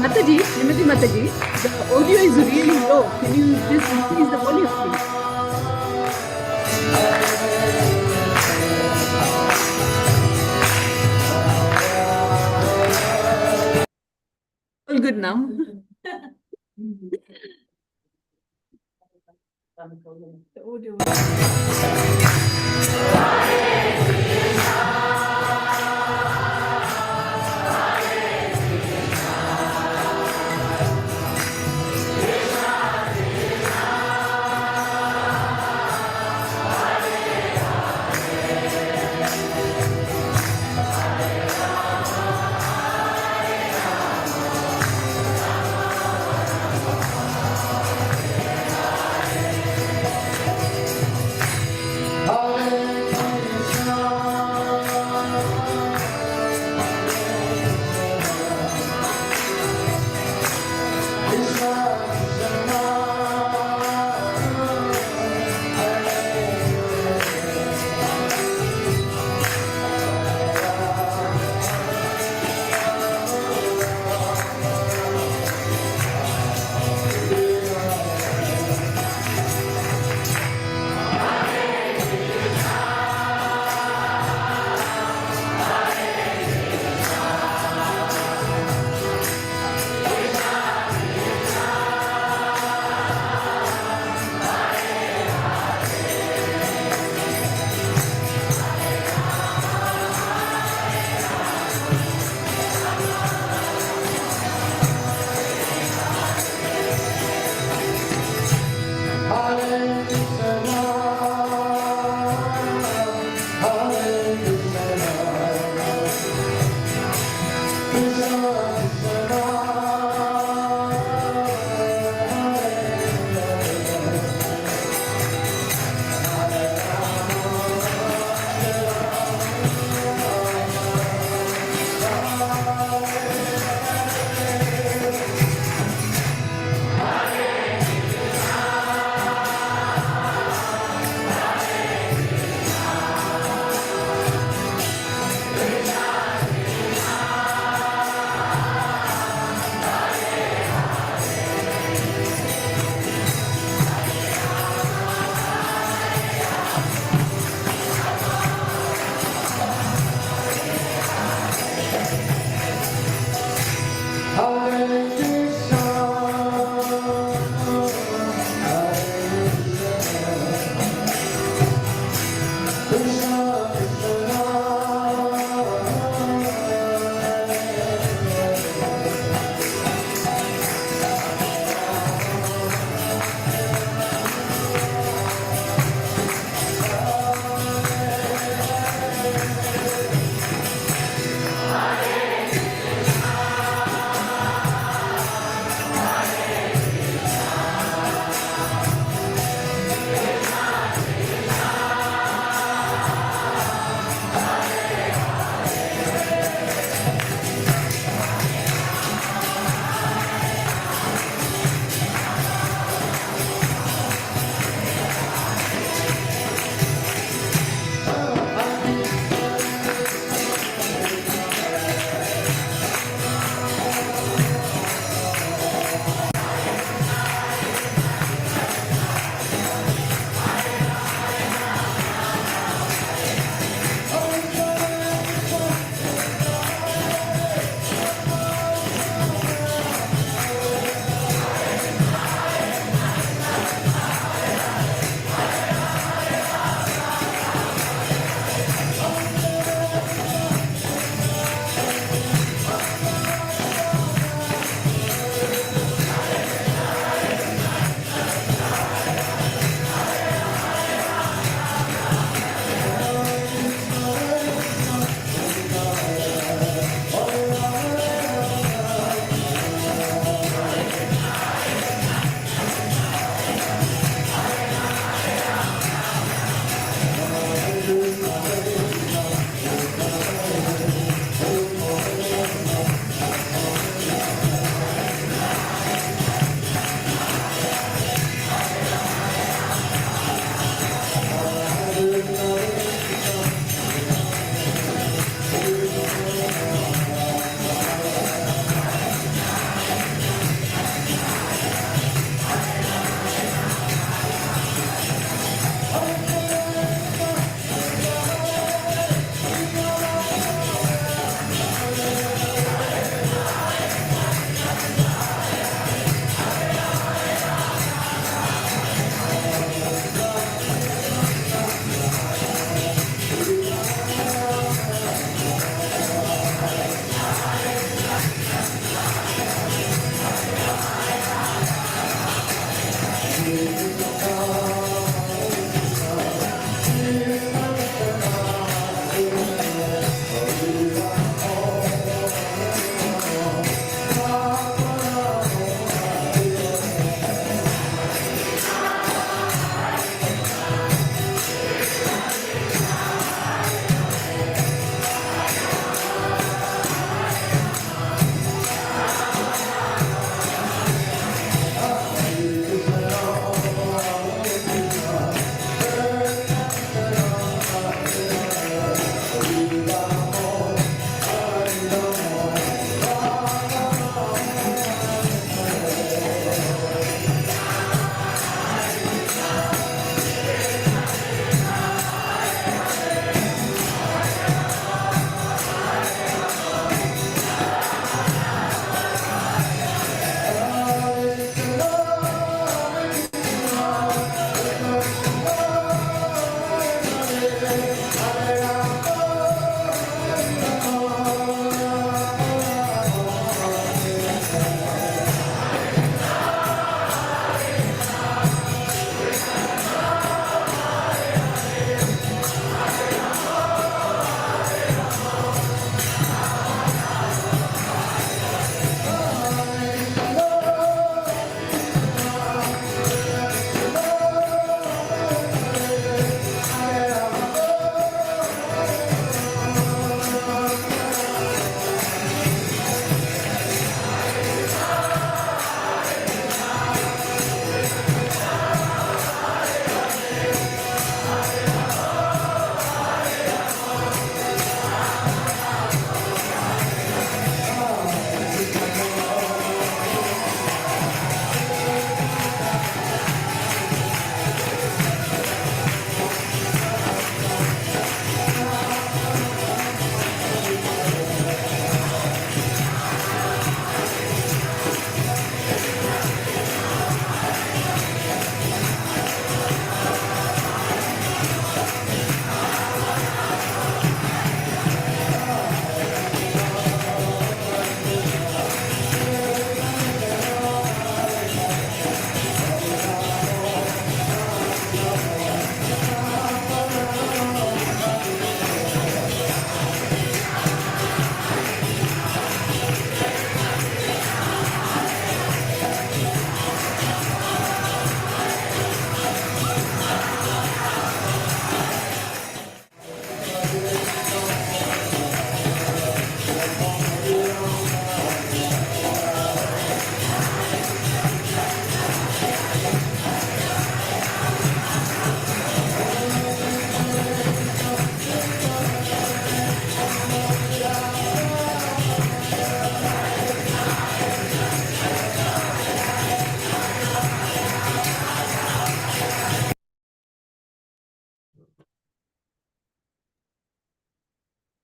Mataji, Srimati Mataji, the audio is really low. Can you just increase the volume, please? All good now. The audio. Hare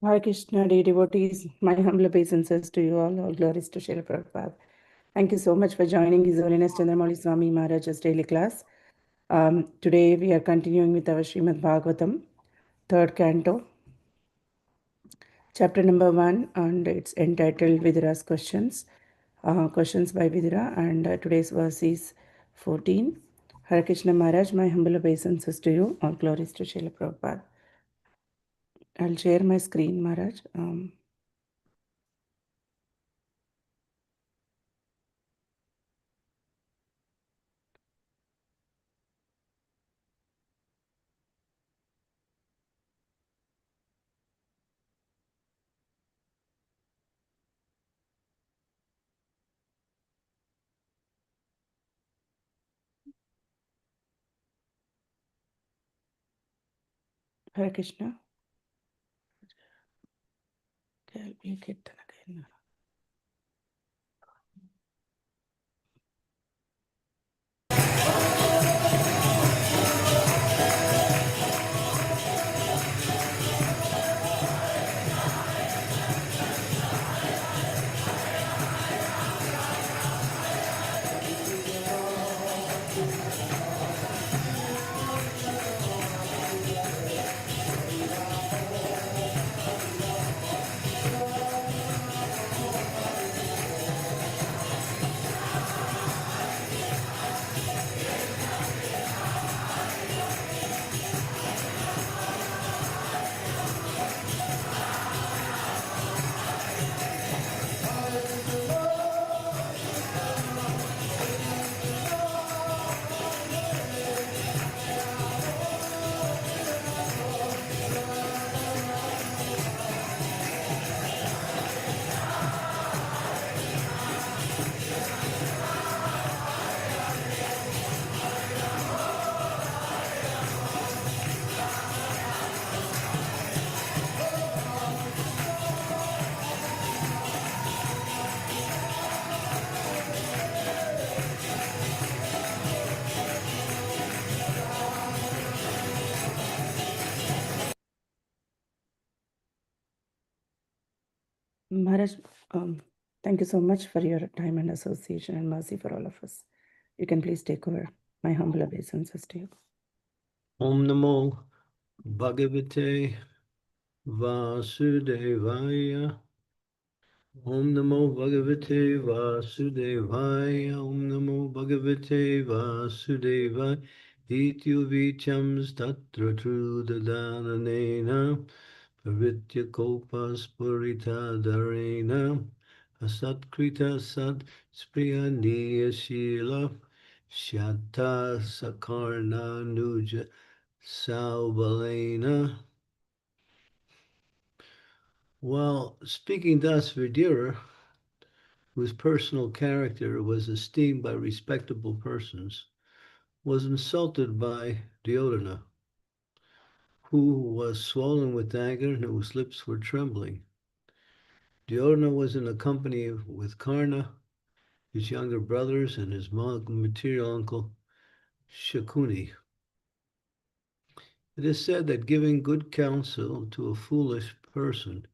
Hare Krishna, dear devotees, my humble obeisances to you all glories to Srila Prabhupada. Thank you so much for joining His Holiness Candramauli Swami Maharaj's daily class. Today we are continuing with our Srimad Bhagavatam, third canto, chapter number 1, and it's entitled Vidura's Questions. Questions by Vidura, and today's verse is 14. Hare Krishna Maharaj, my humble obeisances to you, all glories to Srila Prabhupada. I'll share my screen, Maharaj. Hare Krishna. Okay, I'll make it again. Maharaj, thank you so much for your time and association and mercy for all of us. You can please take over. My humble obeisances to you. Om Namo Bhagavate Vasudevaya. Om Namo Bhagavate Vasudevaya. Om Namo Bhagavate Vasudevaya. Ityu vichams tatra trudadananena. Pavitya kopas purita dharena. Asatkrita sat spriyaniya shila. Shata sakarna nuja Saubalena. While speaking thus, Vidura, whose personal character was esteemed by respectable persons, was insulted by Duryodhana, who was swollen with anger and whose lips were trembling. Duryodhana was in a company with Karna, his younger brothers, and his material uncle Shakuni. It is said that giving good counsel to a foolish person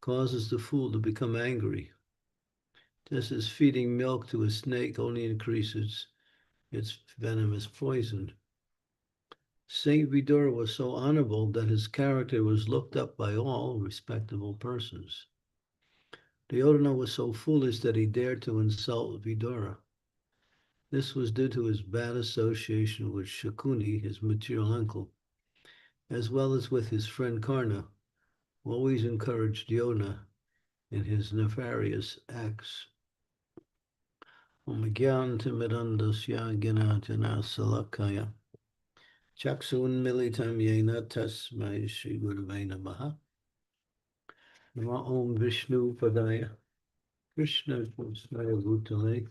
causes the fool to become angry, just as feeding milk to a snake only increases its venomous poison. Saint Vidura was so honorable that his character was looked up by all respectable persons. Duryodhana was so foolish that he dared to insult Vidura. This was due to his bad association with Shakuni, his material uncle, as well as with his friend Karna, who always encouraged Duryodhana in his nefarious acts. Om Gyantimirandasya Gnana Salakaya Chaksun Militam Yena Tasmai Shri Gurave Namaha. Nama Om Vishnu Padaya Krishna Smaya Bhutale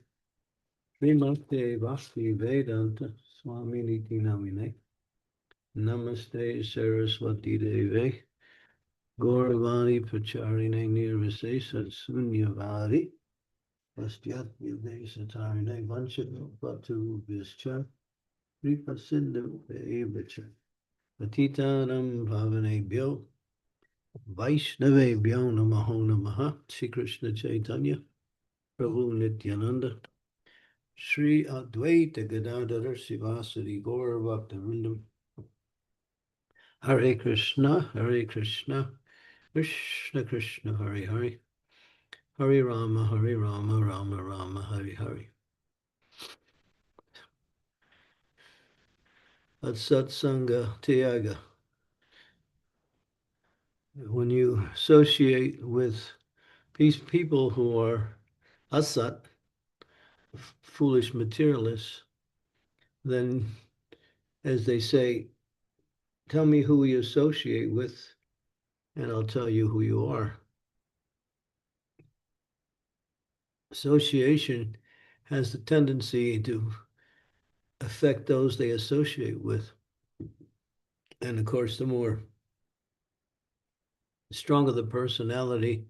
Srimate Bhakti Vedanta Swami Niti Namine Namaste Saraswati Deve Gauravani Pacharine Nirvase Satsunyavadi Vastyat Yude Satarine Vanchatu Patu Vischa Kripa Sindhu Evacha Patitanam Bhavanebhyo Vaishnavebhyo Namaho Namaha. Shri Krishna Chaitanya Prabhu Nityananda Shri Advaita Gadadhara Sivasadi Gaura Bhaktivinoda Hare Krishna Krishna Krishna Hare Hare Hare Rama Rama Rama Hare Hare. At Satsanga Tyaga. When you associate with these people who are asat, foolish materialists, then, as they say, tell me who you associate with, and I'll tell you who you are. Association has the tendency to affect those they associate with. And of course, the stronger the personality,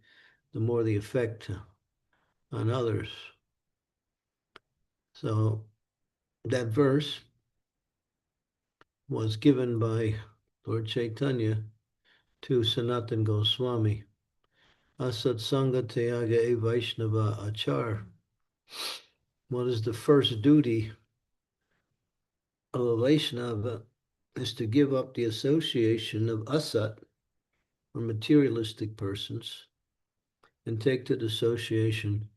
the more the effect on others. So that verse was given by Lord Chaitanya to Sanatan Goswami. Asat Sangha Tyaga E Vaishnava Achar. What is the first duty of a Vaishnava is to give up the association of asat, or materialistic persons, and take to the association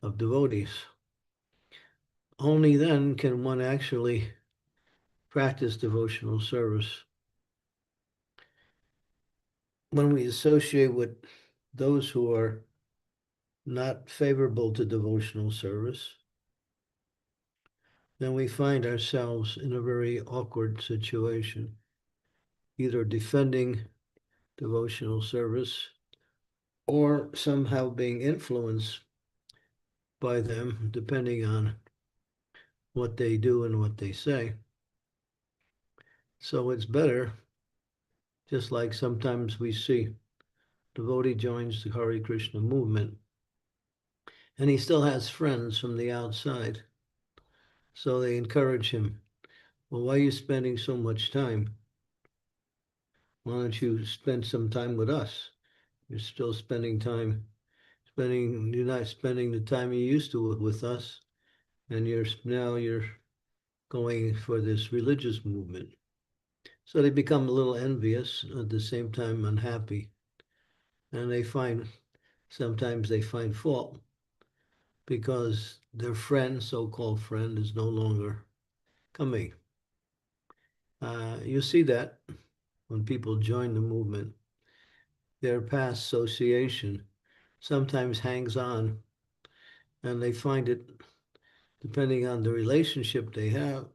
of devotees. Only then can one actually practice devotional service. When we associate with those who are not favorable to devotional service, then we find ourselves in a very awkward situation, either defending devotional service or somehow being influenced by them, depending on what they do and what they say. So it's better, just like sometimes we see devotee joins the Hare Krishna movement, and he still has friends from the outside. So they encourage him, well, why are you spending so much time? Why don't you spend some time with us? You're still spending time not spending the time you used to with us, and you're going for this religious movement. So they become a little envious, at the same time unhappy, and sometimes they find fault because their friend, so-called friend, is no longer coming. You see that when people join the movement, their past association sometimes hangs on, and they find it, depending on the relationship they have,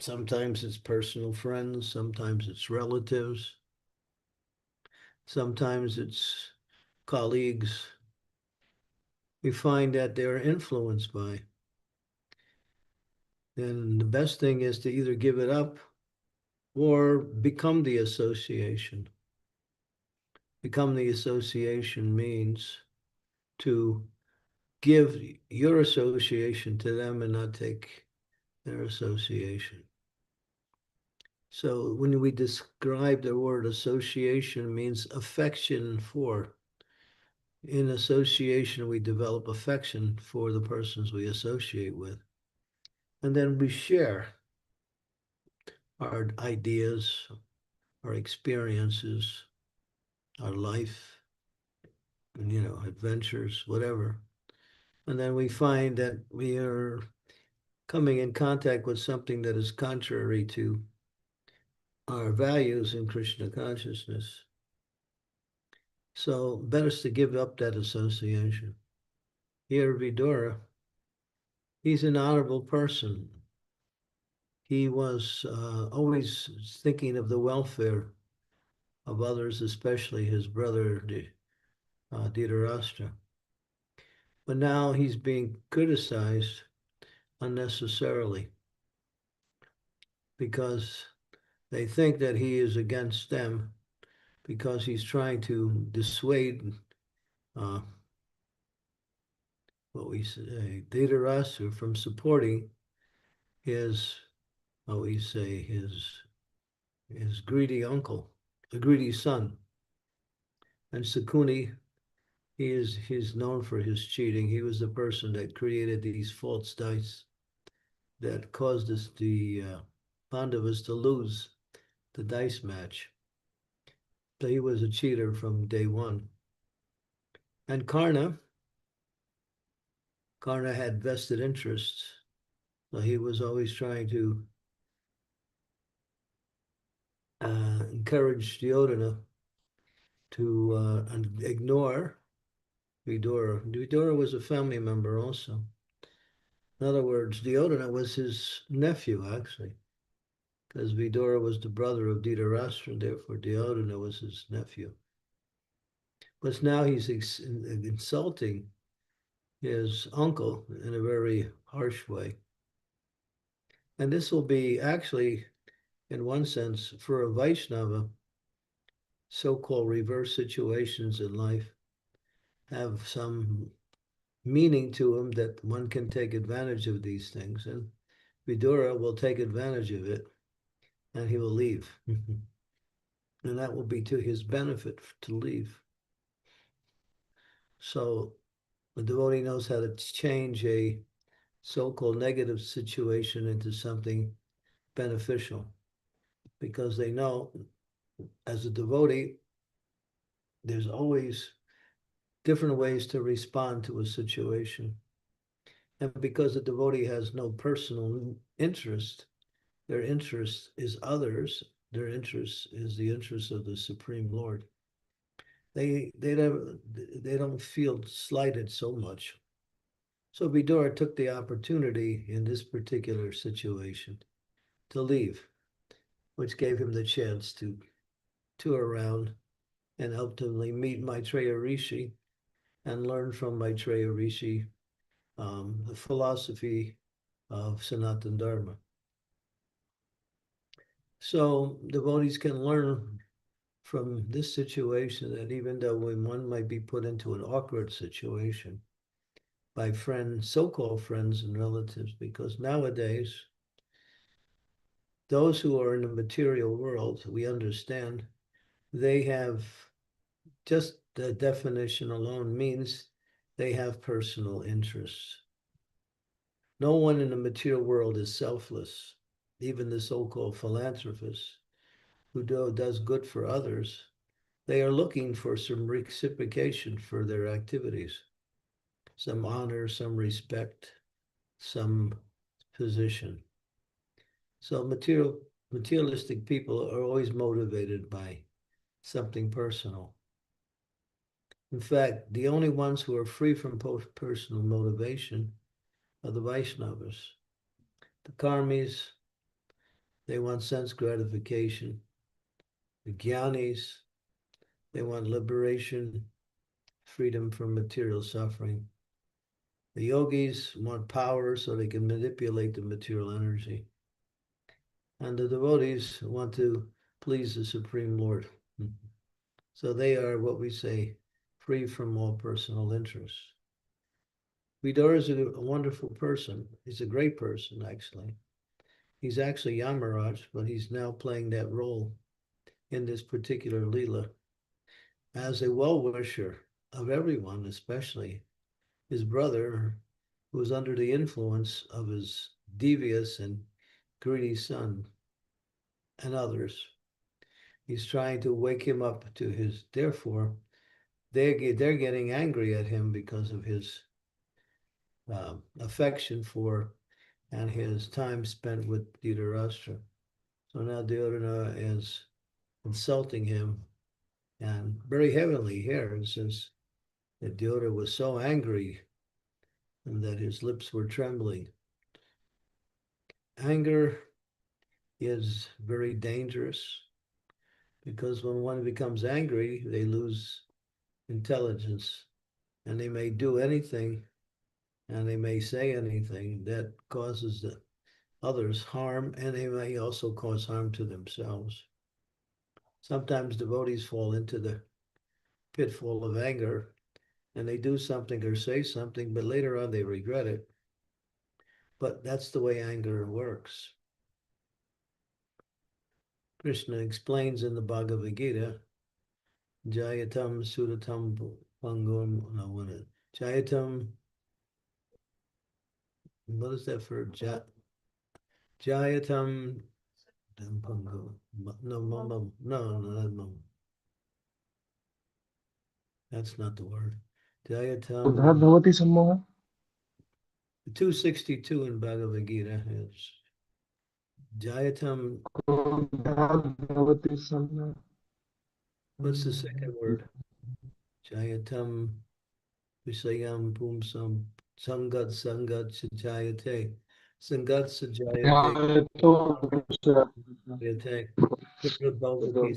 sometimes it's personal friends, sometimes it's relatives, sometimes it's colleagues. We find that they're influenced by. And the best thing is to either give it up or become the association. Become the association means to give your association to them and not take their association. So when we describe the word association, means affection for. In association, we develop affection for the persons we associate with. And then we share our ideas, our experiences, our life, adventures, whatever. And then we find that we are coming in contact with something that is contrary to our values in Krishna consciousness. So better to give up that association. Here, Vidura, he's an honorable person. He was always thinking of the welfare of others, especially his brother Dhritarashtra. But now he's being criticized unnecessarily because they think that he is against them because he's trying to dissuade Dhritarashtra from supporting his his greedy uncle, a greedy son. And Sakuni, he's known for his cheating. He was the person that created these false dice that caused the Pandavas to lose the dice match. So he was a cheater from day one. And Karna had vested interests. So he was always trying to encourage Duryodhana to ignore Vidura. Vidura was a family member also. In other words, Duryodhana was his nephew, actually, because Vidura was the brother of Dhritarashtra, therefore Duryodhana was his nephew. But now he's insulting his uncle in a very harsh way. And this will be actually, in one sense, for a Vaishnava, so-called reverse situations in life have some meaning to them that one can take advantage of these things. And Vidura will take advantage of it and he will leave. And that will be to his benefit to leave. So the devotee knows how to change a so-called negative situation into something beneficial because they know as a devotee, there's always different ways to respond to a situation. And because the devotee has no personal interest, their interest is others, their interest is the interest of the Supreme Lord. They don't feel slighted so much. So Vidura took the opportunity in this particular situation to leave, which gave him the chance to tour around and ultimately meet Maitreya Rishi and learn from Maitreya Rishi the philosophy of Sanatana Dharma. So devotees can learn from this situation that even though when one might be put into an awkward situation by friends, so-called friends and relatives, because nowadays, those who are in the material world, we understand, they have just the definition alone means they have personal interests. No one in the material world is selfless. Even the so-called philanthropists who does good for others, they are looking for some reciprocation for their activities, some honor, some respect, some position. So materialistic people are always motivated by something personal. In fact, the only ones who are free from personal motivation are the Vaishnavas. The Karmis, they want sense gratification. The Gyanis, they want liberation, freedom from material suffering. The yogis want power so they can manipulate the material energy. And the devotees want to please the Supreme Lord. So they are what we say, free from all personal interests. Vidura is a wonderful person. He's a great person, actually. He's actually Yamaraj, but he's now playing that role in this particular Leela as a well-wisher of everyone, especially his brother, who was under the influence of his devious and greedy son and others. He's trying to wake him up to his, therefore, they're getting angry at him because of his affection for and his time spent with Dhritarashtra. So now Duryodhana is insulting him, and very heavily here. It says that Duryodhana was so angry and that his lips were trembling. Anger is very dangerous because when one becomes angry, they lose intelligence and they may do anything and they may say anything that causes the others harm, and they may also cause harm to themselves. Sometimes devotees fall into the pitfall of anger and they do something or say something, but later on they regret it. But that's the way anger works. Krishna explains in the Bhagavad Gita, Jayatam Suratam Pangum, Jayatam, what is that for? Jayatam Pangum. No. That's not the word. Jayatam. Bhavati Sammoha. 262 in Bhagavad Gita is Jayatam. Bhavati Sammoha. What's the second word? Jayatam Visayam Pumsam Sangat Sajayate. Sangat Sajayate. Jayate. Bhavati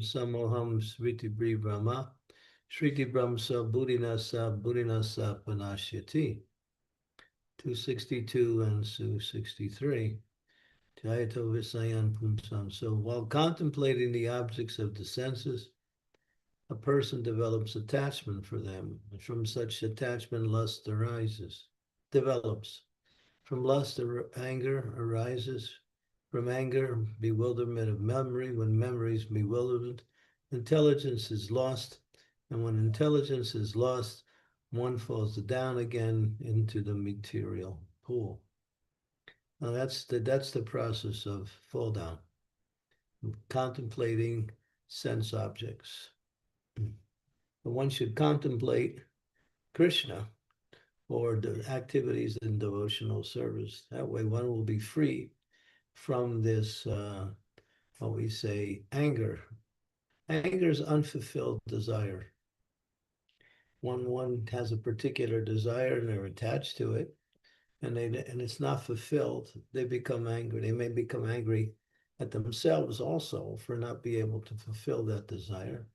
Samoham Sriti Brahma. Shriti Brahmsa Buddhinasa Panashyati. 262 and 263. Jayato Visayan Pumsam. So while contemplating the objects of the senses, a person develops attachment for them. From such attachment, lust develops. From lust, anger arises. From anger, bewilderment of memory. When memory is bewildered, intelligence is lost. And when intelligence is lost, one falls down again into the material pool. Now that's the process of fall down, contemplating sense objects. But one should contemplate Krishna or the activities in devotional service. That way one will be free from this, what we say, anger. Anger is unfulfilled desire. One has a particular desire and they're attached to it, and it's not fulfilled, they become angry. They may become angry at themselves also for not being able to fulfill that desire.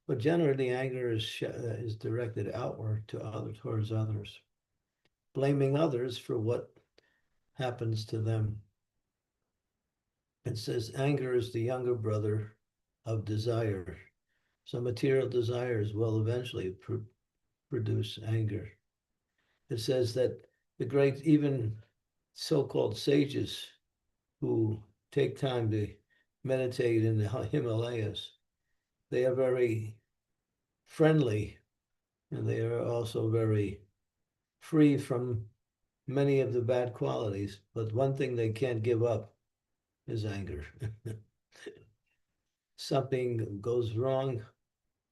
But generally, anger is directed outward towards others, blaming others for what happens to them. It says anger is the younger brother of desire. So material desires will eventually produce anger. It says that the great, even so-called sages who take time to meditate in the Himalayas, they are very friendly And they are also very free from many of the bad qualities. But one thing they can't give up is anger. Something goes wrong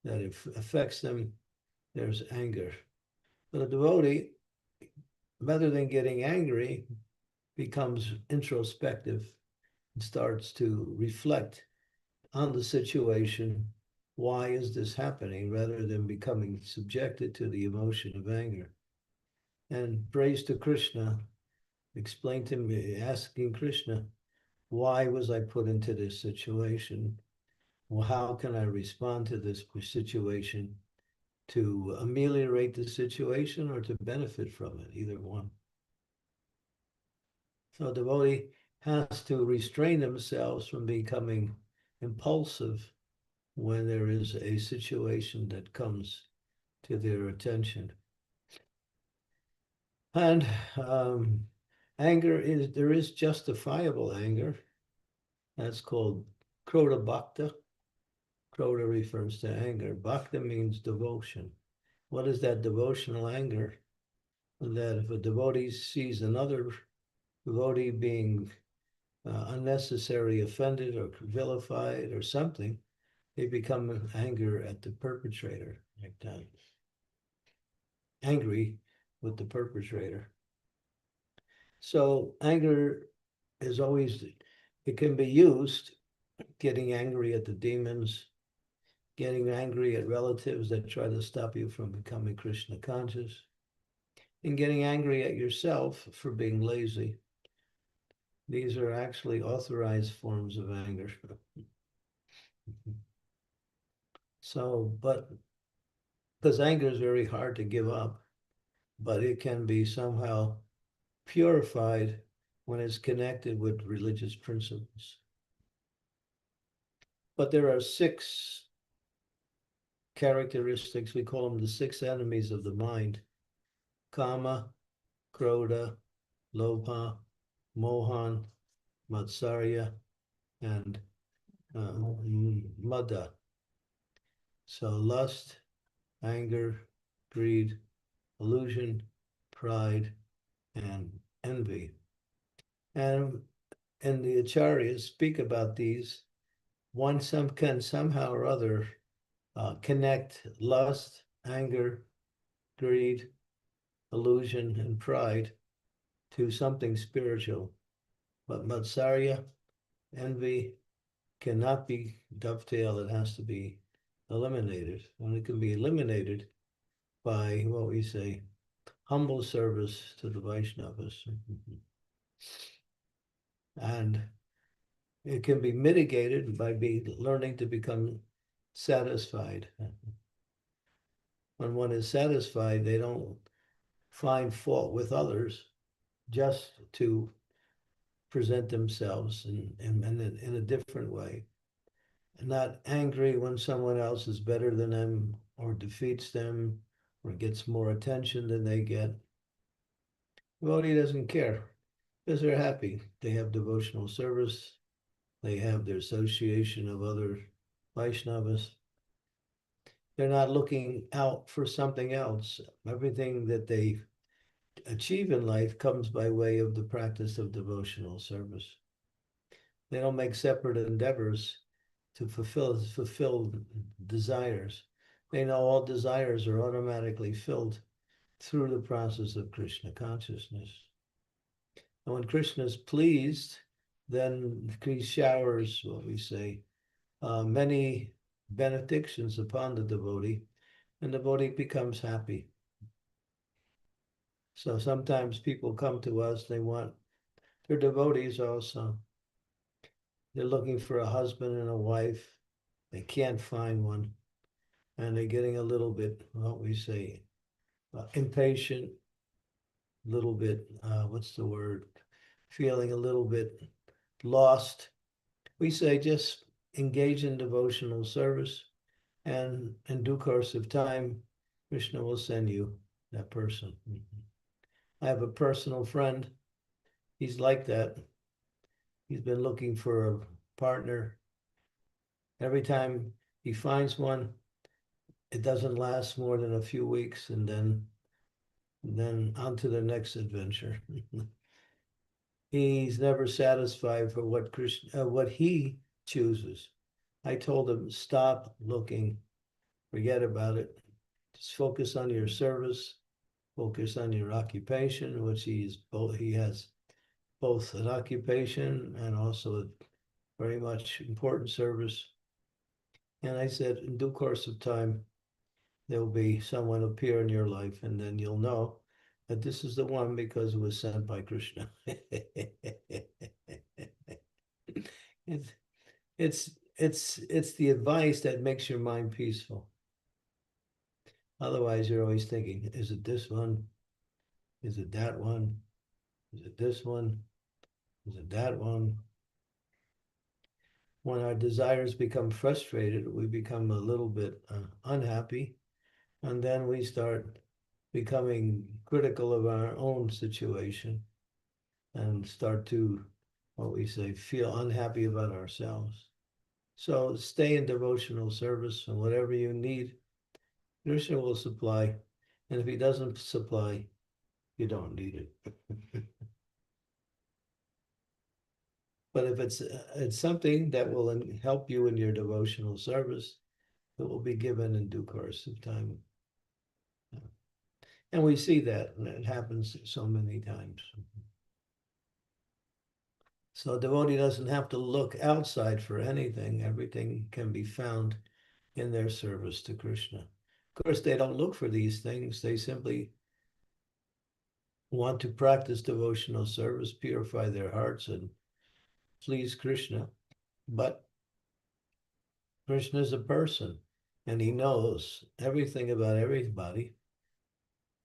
that affects them, there's anger. But a devotee, rather than getting angry, becomes introspective and starts to reflect on the situation. Why is this happening, rather than becoming subjected to the emotion of anger? And praise to Krishna, explain to me, asking Krishna, why was I put into this situation? Well, how can I respond to this situation to ameliorate the situation or to benefit from it, either one? So a devotee has to restrain themselves from becoming impulsive when there is a situation that comes to their attention. And there is justifiable anger. That's called Krodha Bhakta. Krodha refers to anger. Bhakta means devotion. What is that devotional anger? That if a devotee sees another devotee being unnecessarily offended or vilified or something, they become anger at the perpetrator, like that. Angry with the perpetrator. So anger is always, it can be used, getting angry at the demons, getting angry at relatives that try to stop you from becoming Krishna conscious, and getting angry at yourself for being lazy. These are actually authorized forms of anger. So, but because anger is very hard to give up, but it can be somehow purified when it's connected with religious principles. But there are 6 characteristics, we call them the 6 enemies of the mind: Kama, Krodha, Lobha, Mohan, Matsarya, and Mada. So lust, anger, greed, illusion, pride, and envy. And the acharyas speak about these. One can somehow or other connect lust, anger, greed, illusion, and pride to something spiritual. But Matsarya, envy, cannot be dovetailed. It has to be eliminated. And it can be eliminated by what we say, humble service to the Vaishnavas. And it can be mitigated by learning to become satisfied. When one is satisfied, they don't find fault with others, just to present themselves in a different way. Not angry when someone else is better than them or defeats them or gets more attention than they get. Devotee doesn't care because they're happy. They have devotional service. They have their association of other Vaishnavas. They're not looking out for something else. Everything that they achieve in life comes by way of the practice of devotional service. They don't make separate endeavors to fulfill desires. They know all desires are automatically filled through the process of Krishna consciousness. And when Krishna is pleased, then he showers, what we say, many benedictions upon the devotee, and the devotee becomes happy. So sometimes people come to us, they're devotees also. They're looking for a husband and a wife. They can't find one. And they're getting a little bit, what we say, impatient, a little bit, what's the word? Feeling a little bit lost. We say just engage in devotional service, and in due course of time, Krishna will send you that person. I have a personal friend. He's like that. He's been looking for a partner. Every time he finds one, it doesn't last more than a few weeks, and then on to the next adventure. He's never satisfied for what he chooses. I told him, stop looking, forget about it. Just focus on your service, focus on your occupation, which he has both an occupation and also a very much important service. And I said, in due course of time, there'll be someone appear in your life, and then you'll know that this is the one because it was sent by Krishna. It's the advice that makes your mind peaceful. Otherwise, you're always thinking, is it this one? Is it that one? Is it this one? Is it that one? When our desires become frustrated, we become a little bit unhappy, and then we start becoming critical of our own situation and start to, what we say, feel unhappy about ourselves. So stay in devotional service, and whatever you need, Krishna will supply. And if he doesn't supply, you don't need it. But if it's something that will help you in your devotional service, it will be given in due course of time. And we see that, and it happens so many times. So a devotee doesn't have to look outside for anything. Everything can be found in their service to Krishna. Of course, they don't look for these things. They simply want to practice devotional service, purify their hearts, and please Krishna. But Krishna is a person, and he knows everything about everybody.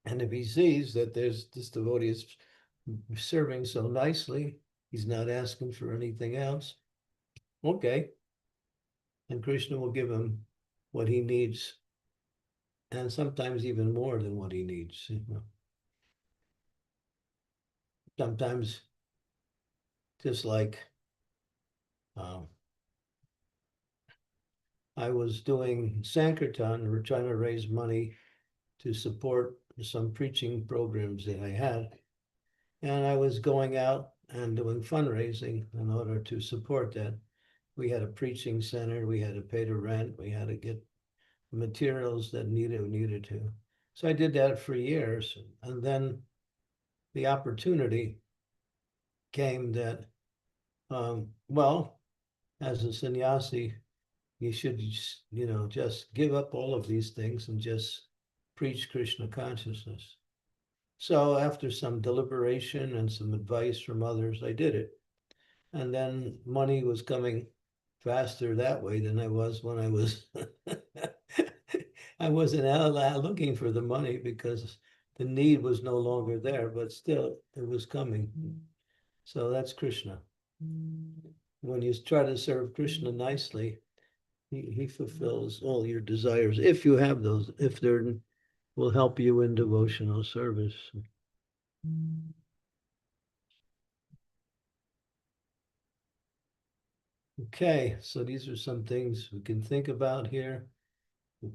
And if he sees that this devotee is serving so nicely, he's not asking for anything else, okay. And Krishna will give him what he needs, and sometimes even more than what he needs. Sometimes, just like I was doing Sankirtan, we're trying to raise money to support some preaching programs that I had. And I was going out and doing fundraising in order to support that. We had a preaching center, we had to pay the rent, we had to get materials that needed to. So I did that for years. And then the opportunity came that, well, as a sannyasi, you should, just give up all of these things and just preach Krishna consciousness. So after some deliberation and some advice from others, I did it. And then money was coming faster that way than I was when I was, I wasn't looking for the money because the need was no longer there, but still it was coming. So that's Krishna. When you try to serve Krishna nicely, he fulfills all your desires, if you have those, if they will help you in devotional service. Okay, so these are some things we can think about here. The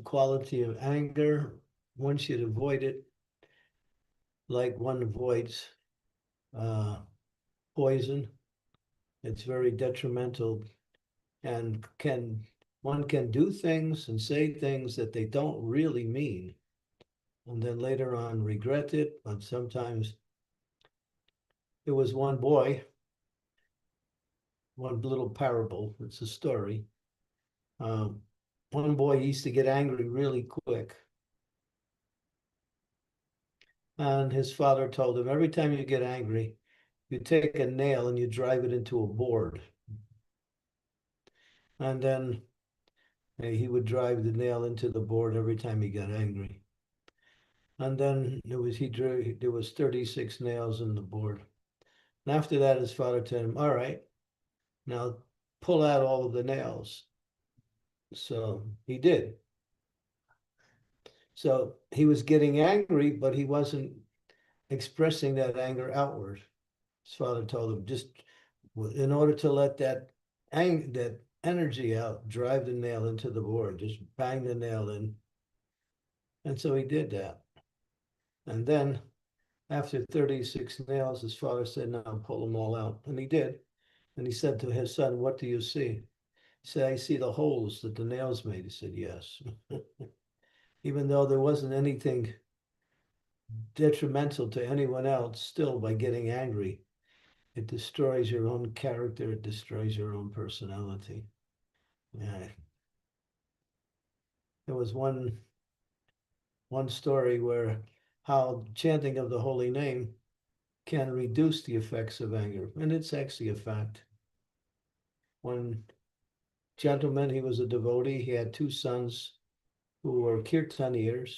quality of anger, one should avoid it like one avoids poison. It's very detrimental, and one can do things and say things that they don't really mean, and then later on regret it. But sometimes there was one boy, one little parable, it's a story. One boy used to get angry really quick. And his father told him, every time you get angry, you take a nail and you drive it into a board. And then he would drive the nail into the board every time he got angry. And then there was 36 nails in the board. And after that, his father told him, all right, now pull out all of the nails. So he did. So he was getting angry, but he wasn't expressing that anger outward. His father told him, just in order to let that energy out, drive the nail into the board, just bang the nail in. And so he did that. And then after 36 nails, his father said, now pull them all out. And he did. And he said to his son, what do you see? He said, I see the holes that the nails made. He said, yes. Even though there wasn't anything detrimental to anyone else, still by getting angry, it destroys your own character, it destroys your own personality. Yeah. There was one story where how chanting of the holy name can reduce the effects of anger, and it's actually a fact. One gentleman, he was a devotee, he had two sons who were kirtaniers,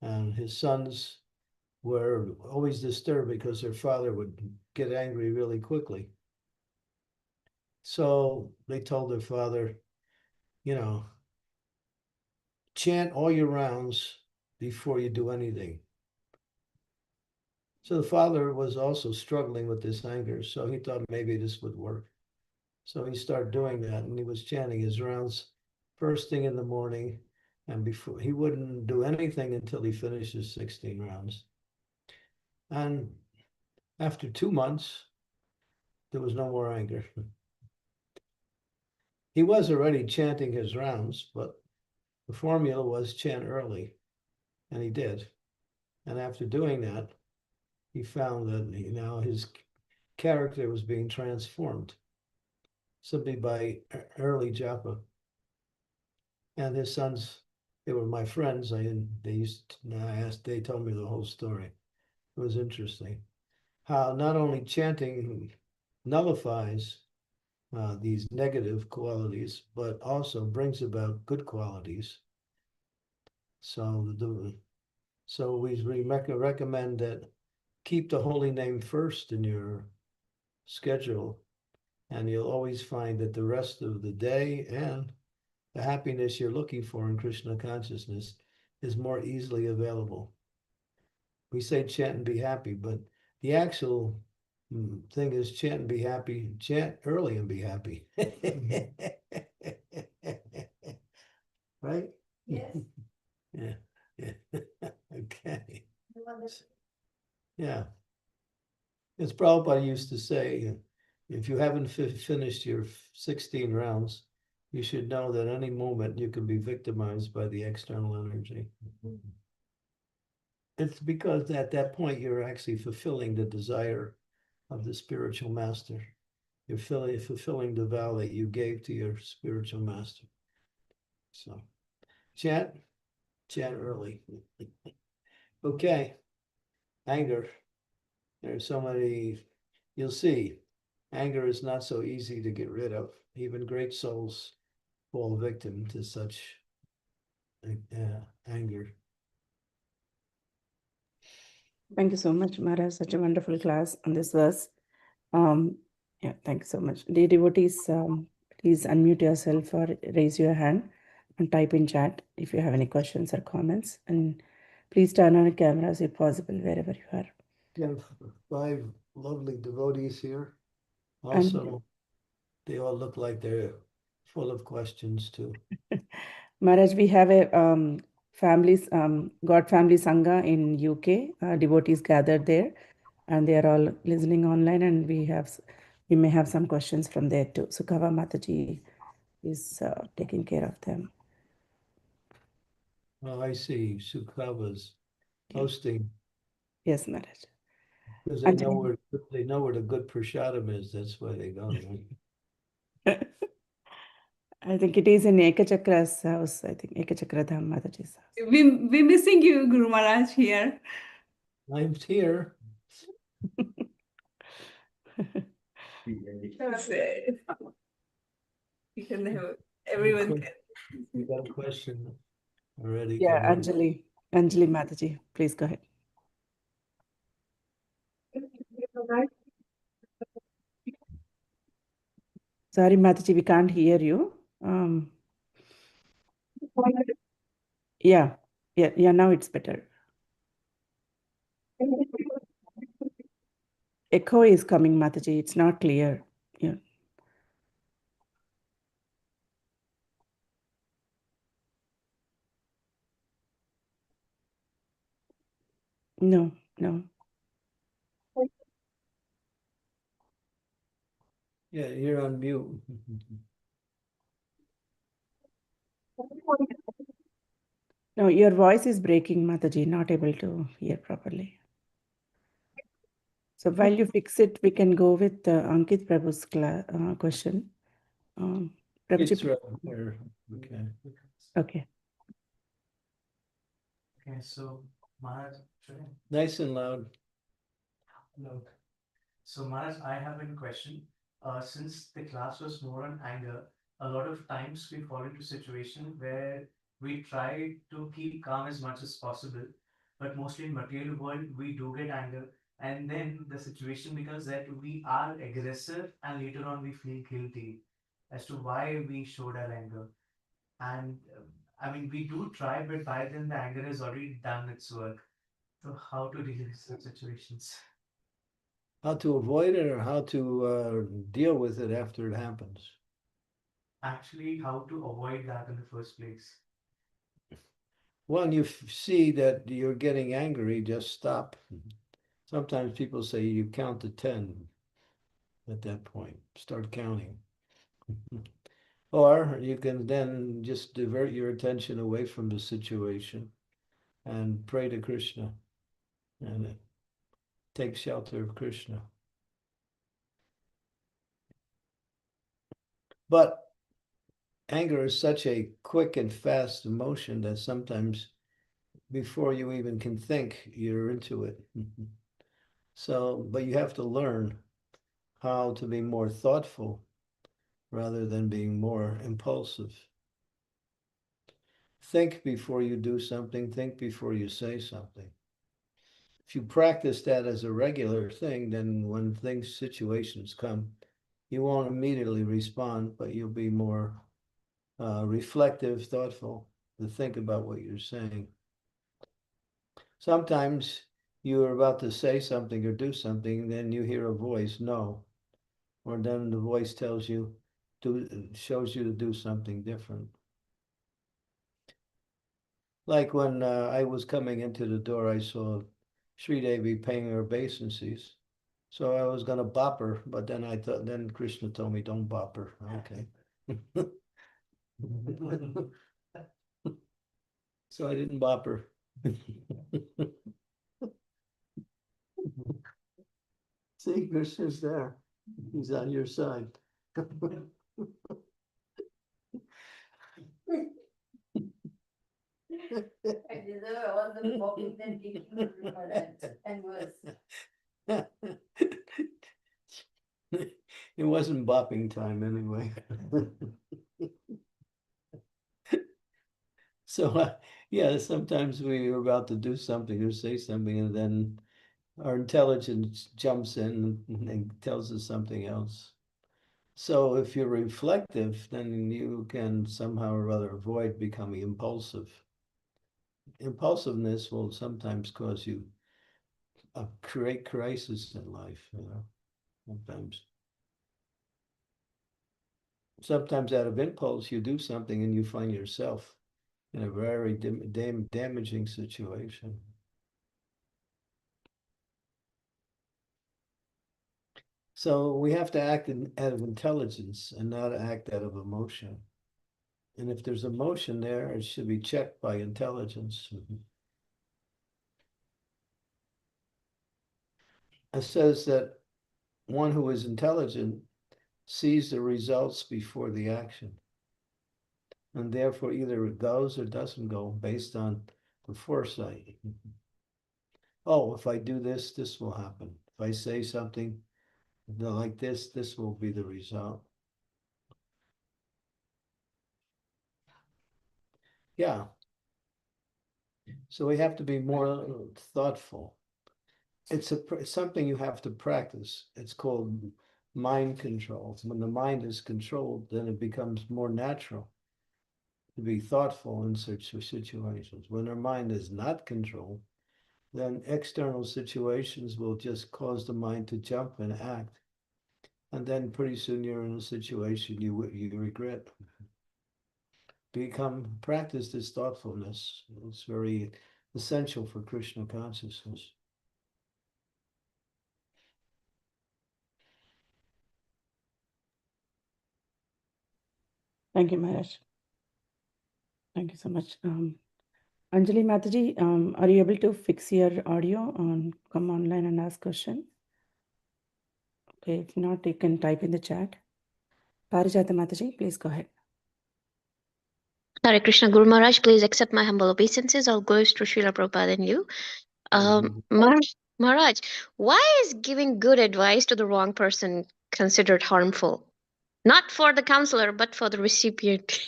and his sons were always disturbed because their father would get angry really quickly. So they told their father, you know, chant all your rounds before you do anything. So the father was also struggling with this anger, so he thought maybe this would work. So he started doing that, and he was chanting his rounds first thing in the morning, and before he wouldn't do anything until he finished his 16 rounds. And after 2 months, there was no more anger. He was already chanting his rounds, but the formula was chant early, and he did. And after doing that, he found that his character was being transformed simply by early japa. And his sons, they were my friends. They told me the whole story. It was interesting how not only chanting nullifies these negative qualities, but also brings about good qualities. So we recommend that keep the holy name first in your schedule, and you'll always find that the rest of the day and the happiness you're looking for in Krishna consciousness is more easily available. We say chant and be happy, but the actual thing is chant and be happy, chant early and be happy. Right? Yes. Yeah. Yeah. Okay. Yeah. As Prabhupada used to say, if you haven't finished your 16 rounds, you should know that any moment you can be victimized by the external energy. It's because at that point you're actually fulfilling the desire of the spiritual master. You're fulfilling the vow that you gave to your spiritual master. So chant early. Okay. Anger. There's so many, you'll see, anger is not so easy to get rid of. Even great souls fall victim to such anger. Thank you so much, Maharaj. Such a wonderful class on this verse. Yeah, thank you so much. Dear devotees, please unmute yourself or raise your hand and type in chat if you have any questions or comments. And please turn on your cameras if possible, wherever you are. We have 5 lovely devotees here. Also, they all look like they're full of questions too. Maharaj, we have a God Family Sangha in UK. Devotees gathered there, and they are all listening online, and we may have some questions from there too. Sukava Mataji is taking care of them. Oh, I see. Sukava's hosting. Yes, Maharaj. Because they know where the good prasadam is. That's why they go. Right? I think it is in Ekachakra's house. I think Ekachakra Dham Mataji's house. We're missing you, Guru Maharaj, here. I'm here. You can have everyone. You got a question already? Yeah, Anjali Mataji, please go ahead. Sorry, Mataji, we can't hear you. Yeah, now it's better. Echo is coming, Mataji. It's not clear. Yeah. No, no. Yeah, you're on mute. No, your voice is breaking, Mataji, not able to hear properly. So while you fix it, we can go with Ankit Prabhu's question. Prabhuji, It's right here. Okay. okay. Okay, so Maharaj, Nice and loud. no. So Maharaj, I have a question. Since the class was more on anger, a lot of times we fall into situation where we try to keep calm as much as possible, but mostly in material world we do get anger, and then the situation becomes that we are aggressive, and later on we feel guilty as to why we showed our anger. And I mean, we do try, but by then the anger has already done its work. So how to deal with such situations? How to avoid it or how to deal with it after it happens. Actually, how to avoid that in the first place? When you see that you're getting angry, just stop. Sometimes people say you count to 10 at that point. Start counting. Or you can then just divert your attention away from the situation and pray to Krishna and take shelter of Krishna. But anger is such a quick and fast emotion that sometimes before you even can think, you're into it. So, but you have to learn how to be more thoughtful rather than being more impulsive. Think before you do something, think before you say something. If you practice that as a regular thing, then when situations come, you won't immediately respond, but you'll be more reflective, thoughtful to think about what you're saying. Sometimes you're about to say something or do something, then you hear a voice, no, or then the voice tells you, shows you to do something different. Like when I was coming into the door, I saw Sri Devi paying her obeisances. So I was gonna bop her, but then then Krishna told me, don't bop her. Okay. So I didn't bop her. See, Krishna's there. He's on your side. I deserve all the popping and kicking and worse. It wasn't bopping time anyway. So, yeah, sometimes we are about to do something or say something, and then our intelligence jumps in and tells us something else. So, if you're reflective, then you can somehow or other avoid becoming impulsive. Impulsiveness will sometimes cause you a create crisis in life, sometimes. Sometimes out of impulse, you do something and you find yourself in a very damaging situation. So we have to act out of intelligence and not act out of emotion. And if there's emotion there, it should be checked by intelligence. It says that one who is intelligent sees the results before the action. And therefore either it goes or doesn't go based on the foresight. Oh, if I do this, this will happen. If I say something like this will be the result. Yeah. So we have to be more thoughtful. It's something you have to practice. It's called mind control. When the mind is controlled, then it becomes more natural to be thoughtful in such situations. When our mind is not controlled, then external situations will just cause the mind to jump and act. And then pretty soon you're in a situation you regret. Practice this thoughtfulness. It's very essential for Krishna consciousness. Thank you, Maharaj. Thank you so much. Anjali Mataji, are you able to fix your audio and come online and ask question? Okay, if not, you can type in the chat. Parijata Mataji, please go ahead. Hare Krishna Guru Maharaj, please accept my humble obeisances. All goes to Srila Prabhupada and you. Maharaj, why is giving good advice to the wrong person considered harmful? Not for the counselor, but for the recipient.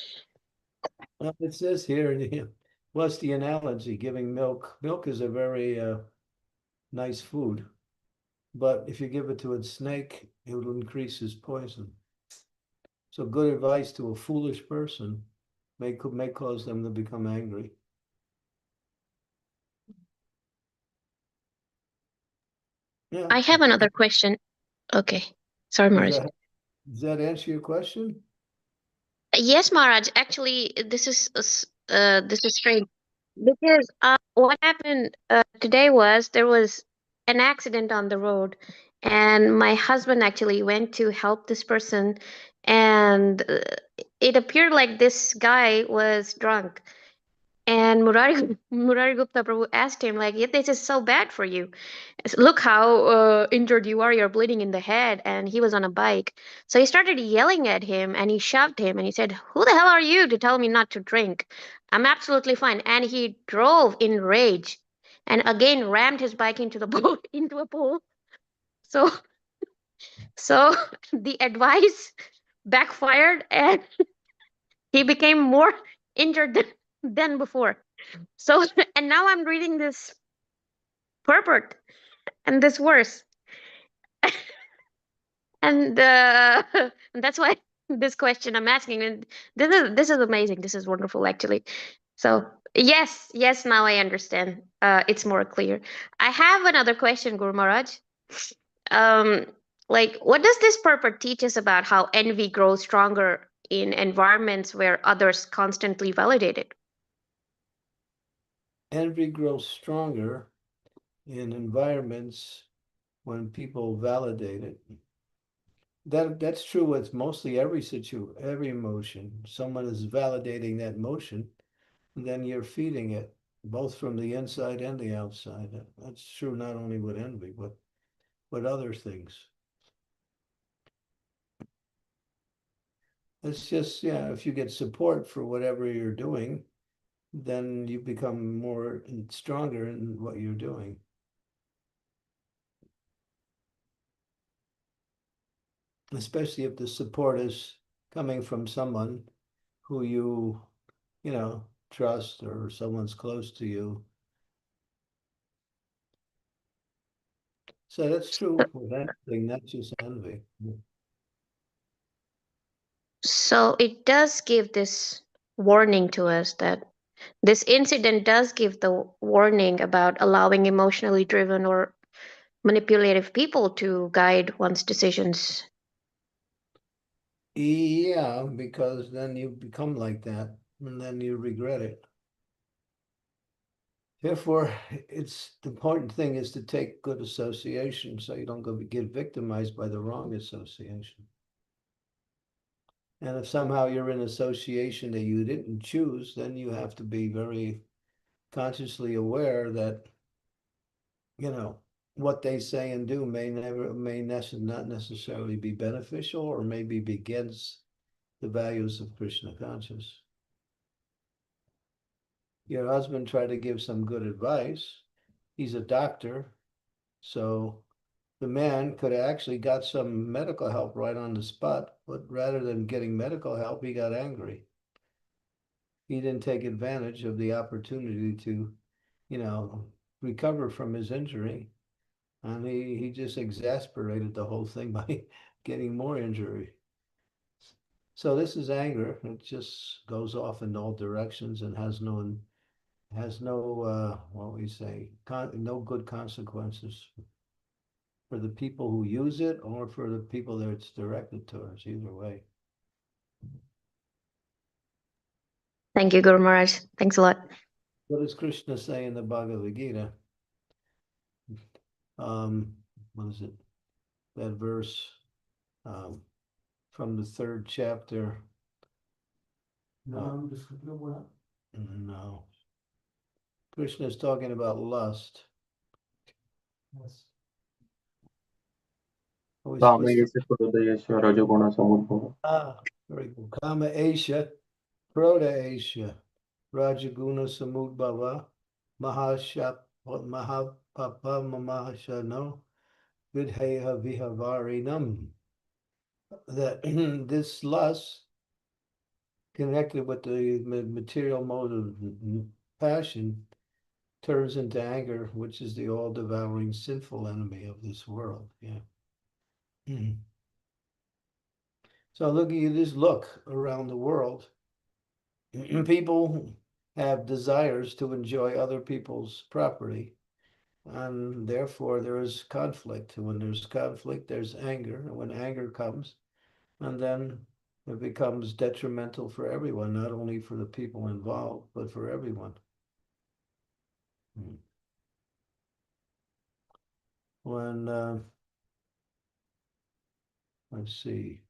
Well, it says here, what's the analogy? Giving milk. Milk is a very nice food, but if you give it to a snake, it will increase his poison. So good advice to a foolish person may cause them to become angry. Yeah. I have another question. Okay. Sorry, Maharaj. Does that answer your question? Yes, Maharaj. Actually, this is strange because what happened today was there was an accident on the road, and my husband actually went to help this person, and it appeared like this guy was drunk. And Murari Gupta Prabhu asked him, like, "Yeah, this is so bad for you. Look how injured you are. You're bleeding in the head." And he was on a bike. So he started yelling at him and he shoved him and he said, "Who the hell are you to tell me not to drink? I'm absolutely fine." And he drove in rage and again rammed his bike into the into a pole. So, so the advice backfired and he became more injured than before. So, and now I'm reading this purport and this verse. And that's why this question I'm asking, and this is amazing. This is wonderful, actually. So yes, now I understand. It's more clear. I have another question, Guru Maharaj. Um, like, what does this purport teach us about how envy grows stronger in environments where others constantly validate it? Envy grows stronger in environments when people validate it. That's true with mostly every emotion. Someone is validating that emotion, and then you're feeding it both from the inside and the outside. That's true not only with envy, but with other things. It's just, yeah, if you get support for whatever you're doing, then you become more stronger in what you're doing. Especially if the support is coming from someone who you trust, or someone's close to you. So that's true with anything, not just envy. So it does give this warning to us that this incident does give the warning about allowing emotionally driven or manipulative people to guide one's decisions. Yeah, because then you become like that, and then you regret it. Therefore, it's the important thing is to take good association so you don't get victimized by the wrong association. And if somehow you're in association that you didn't choose, then you have to be very consciously aware that, what they say and do may not necessarily be beneficial, or maybe be against the values of Krishna consciousness. Your husband tried to give some good advice. He's a doctor, so the man could have actually got some medical help right on the spot, but rather than getting medical help, he got angry. He didn't take advantage of the opportunity to, recover from his injury. And he just exasperated the whole thing by getting more injury. So this is anger. It just goes off in all directions and has no what we say, no good consequences for the people who use it or for the people that it's directed towards, either way. Thank you, Guru Maharaj. Thanks a lot. What does Krishna say in the Bhagavad Gita? What is it? That verse from the 3rd chapter. No. Krishna is talking about lust. Yes. Are we supposed to- कामयस्य क्रोधयस्य रजोगुणसमुद्भवः Very good. Kama Esha, Proda Esha, Rajaguna Samudbhava, Mahapapa Mamahashano, Vidheha Vihavarinam. That this lust connected with the material mode of passion turns into anger, which is the all-devouring sinful enemy of this world. Yeah. So look, you just look around the world. People have desires to enjoy other people's property, and therefore there is conflict. When there's conflict, there's anger. And when anger comes, and then it becomes detrimental for everyone, not only for the people involved, but for everyone. When let's see,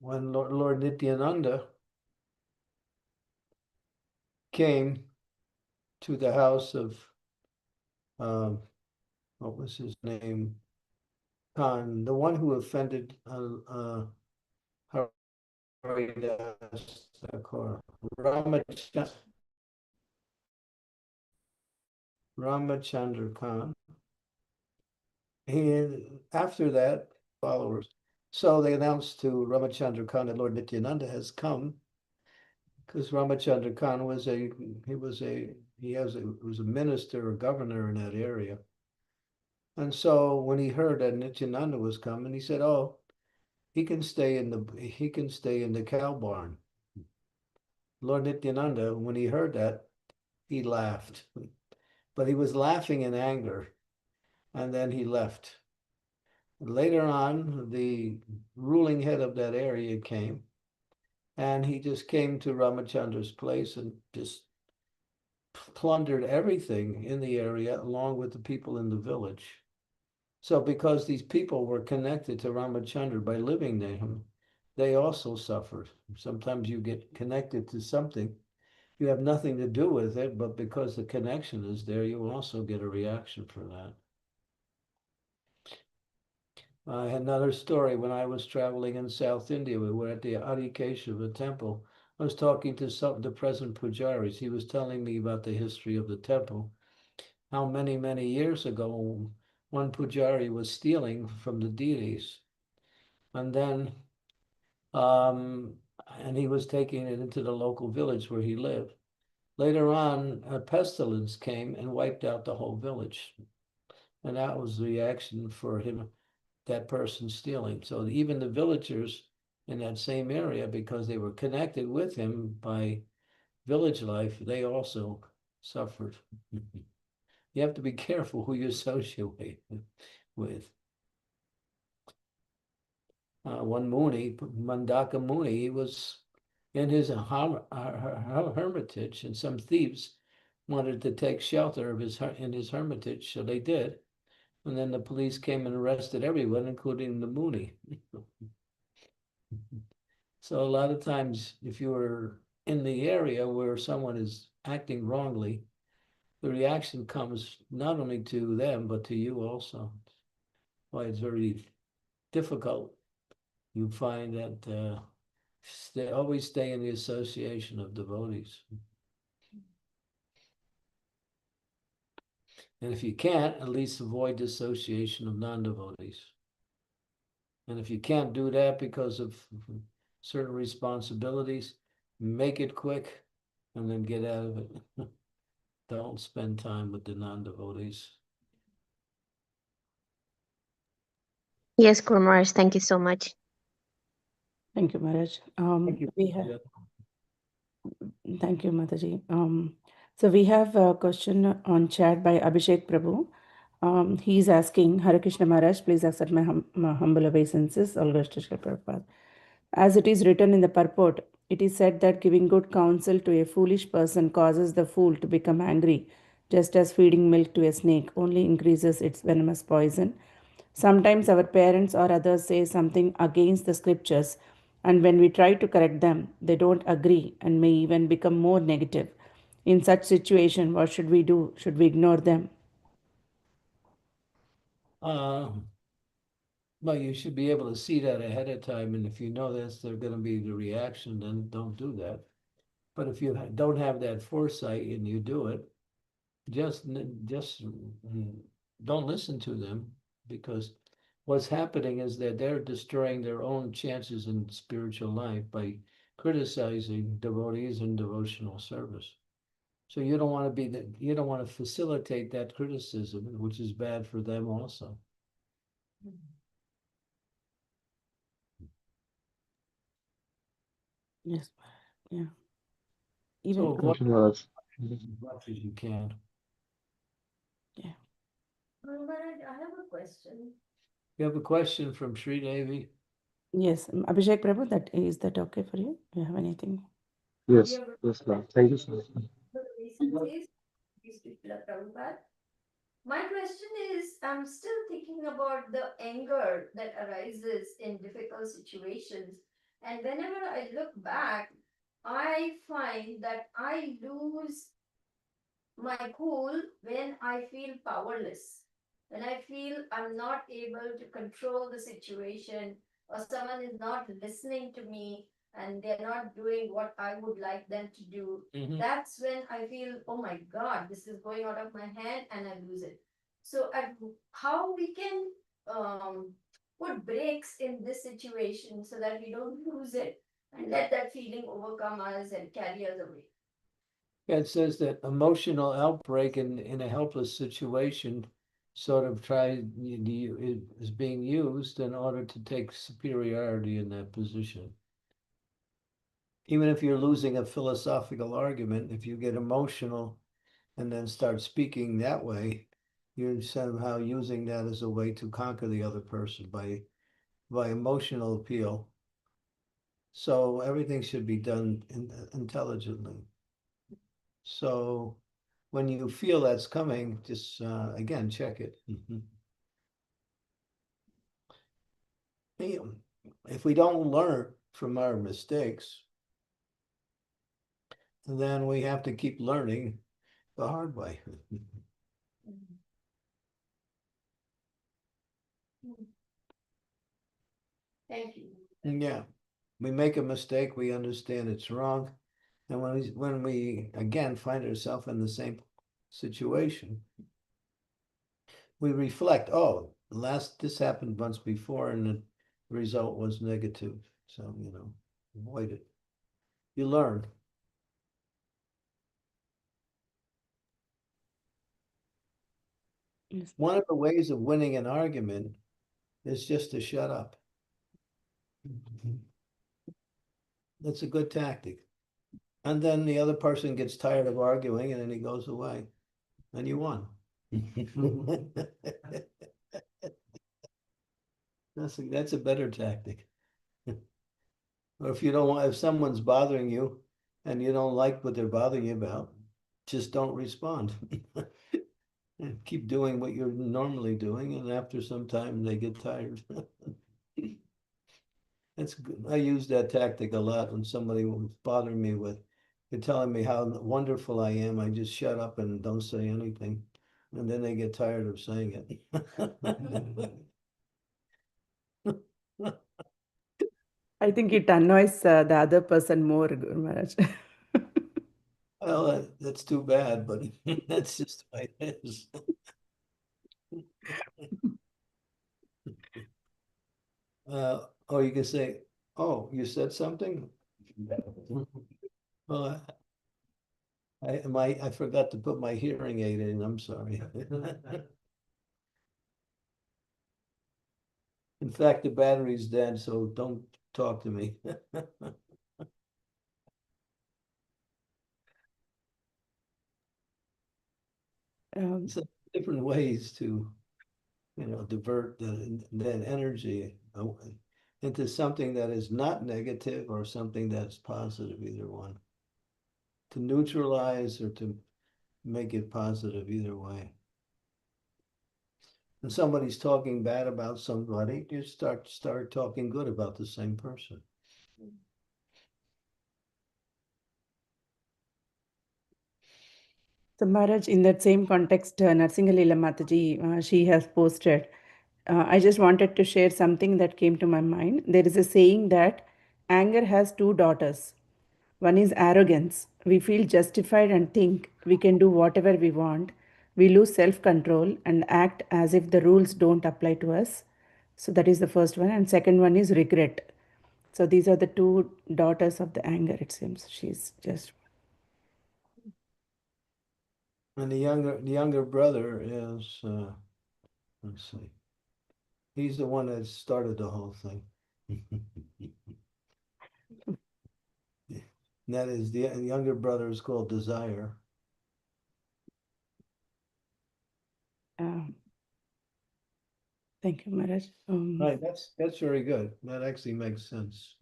when Lord Nityananda came to the house of what was his name? Khan, the one who offended Haridas Thakur, Ramachandra Khan. After that, followers. So they announced to Ramachandra Khan that Lord Nityananda has come, because Ramachandra Khan was a minister or governor in that area. And so when he heard that Nityananda was coming, he said, "Oh, he can stay in the cow barn." Lord Nityananda, when he heard that, he laughed, but he was laughing in anger, and then he left. Later on, the ruling head of that area came, and he just came to Ramachandra's place and just plundered everything in the area along with the people in the village. So because these people were connected to Ramachandra by living near him, they also suffered. Sometimes you get connected to something, you have nothing to do with it, but because the connection is there, you also get a reaction for that. I had another story when I was traveling in South India. We were at the Adikeshava temple. I was talking to some of the present pujaris. He was telling me about the history of the temple, how many, many years ago, one pujari was stealing from the deities. And then, and he was taking it into the local village where he lived. Later on, a pestilence came and wiped out the whole village. And that was the reaction for him, that person stealing. So even the villagers in that same area, because they were connected with him by village life, they also suffered. You have to be careful who you associate with. One Muni, Mandaka Muni, he was in his hermitage, and some thieves wanted to take shelter of in his hermitage, so they did. And then the police came and arrested everyone, including the Muni. So a lot of times, if you're in the area where someone is acting wrongly, the reaction comes not only to them, but to you also. Why it's very difficult. You find that always stay in the association of devotees. And if you can't, at least avoid the association of non-devotees. And if you can't do that because of certain responsibilities, make it quick and then get out of it. Don't spend time with the non-devotees. Yes, Guru Maharaj, thank you so much. Thank you, Maharaj. Thank you. We have. Thank you, Mataji. So we have a question on chat by Abhishek Prabhu. He's asking, Hare Krishna Maharaj, please accept my humble obeisances. All goes to Srila Prabhupada. As it is written in the purport, it is said that giving good counsel to a foolish person causes the fool to become angry, just as feeding milk to a snake only increases its venomous poison. Sometimes our parents or others say something against the scriptures, and when we try to correct them, they don't agree and may even become more negative. In such situation, what should we do? Should we ignore them? Well, you should be able to see that ahead of time, and if you know that's they're going to be the reaction, then don't do that. But if you don't have that foresight and you do it, just don't listen to them, because what's happening is that they're destroying their own chances in spiritual life by criticizing devotees and devotional service. So you don't want to you don't want to facilitate that criticism, which is bad for them also. Yes. Yeah. Even So avoid Thank you, Maharaj. as much as you can. yeah. Maharaj, I have a question. You have a question from Sri Devi? Yes, Abhishek Prabhu, is that okay for you? Do you have anything? Yes, yes, ma'am. Thank you so much. The recencies, Prabhupada. My question is, I'm still thinking about the anger that arises in difficult situations. And whenever I look back, I find that I lose my cool when I feel powerless. When I feel I'm not able to control the situation, or someone is not listening to me and they're not doing what I would like them to do, that's when I feel, oh my God, this is going out of my hand and I lose it. So, how we can put brakes in this situation so that we don't lose it and let that feeling overcome us and carry us away. It says that emotional outbreak in a helpless situation sort of is being used in order to take superiority in that position. Even if you're losing a philosophical argument, if you get emotional and then start speaking that way, you're somehow using that as a way to conquer the other person by emotional appeal. So everything should be done intelligently. So when you feel that's coming, just again, check it. If we don't learn from our mistakes, then we have to keep learning the hard way. Thank you. Yeah, we make a mistake, we understand it's wrong. And when we again find ourselves in the same situation, we reflect, oh, this happened once before and the result was negative. So, avoid it. You learn. Yes. One of the ways of winning an argument is just to shut up. That's a good tactic. And then the other person gets tired of arguing and then he goes away. And you won. That's a better tactic. Or if someone's bothering you and you don't like what they're bothering you about, just don't respond. And keep doing what you're normally doing, and after some time they get tired. That's good. I use that tactic a lot when somebody was bothering me with telling me how wonderful I am. I just shut up and don't say anything. And then they get tired of saying it. I think it annoys the other person more, Guru Maharaj. Well, that's too bad, but that's just the way it is. Or you can say, "Oh, you said something." Well, I forgot to put my hearing aid in. I'm sorry. In fact, the battery's dead, so don't talk to me. So different ways to, divert that energy into something that is not negative or something that's positive, either one. To neutralize or to make it positive, either way. When somebody's talking bad about somebody, you start talking good about the same person. So, Maharaj, in that same context, Narsingalila Mataji, she has posted, I just wanted to share something that came to my mind. There is a saying that anger has two daughters. One is arrogance. We feel justified and think we can do whatever we want. We lose self control and act as if the rules don't apply to us. So, that is the first one. And second one is regret. So, these are the two daughters of the anger, it seems. She's just. And the younger brother is, let's see, he's the one that started the whole thing. And that is the younger brother is called Desire. Thank you, Maharaj. Right, that's very good. That actually makes sense.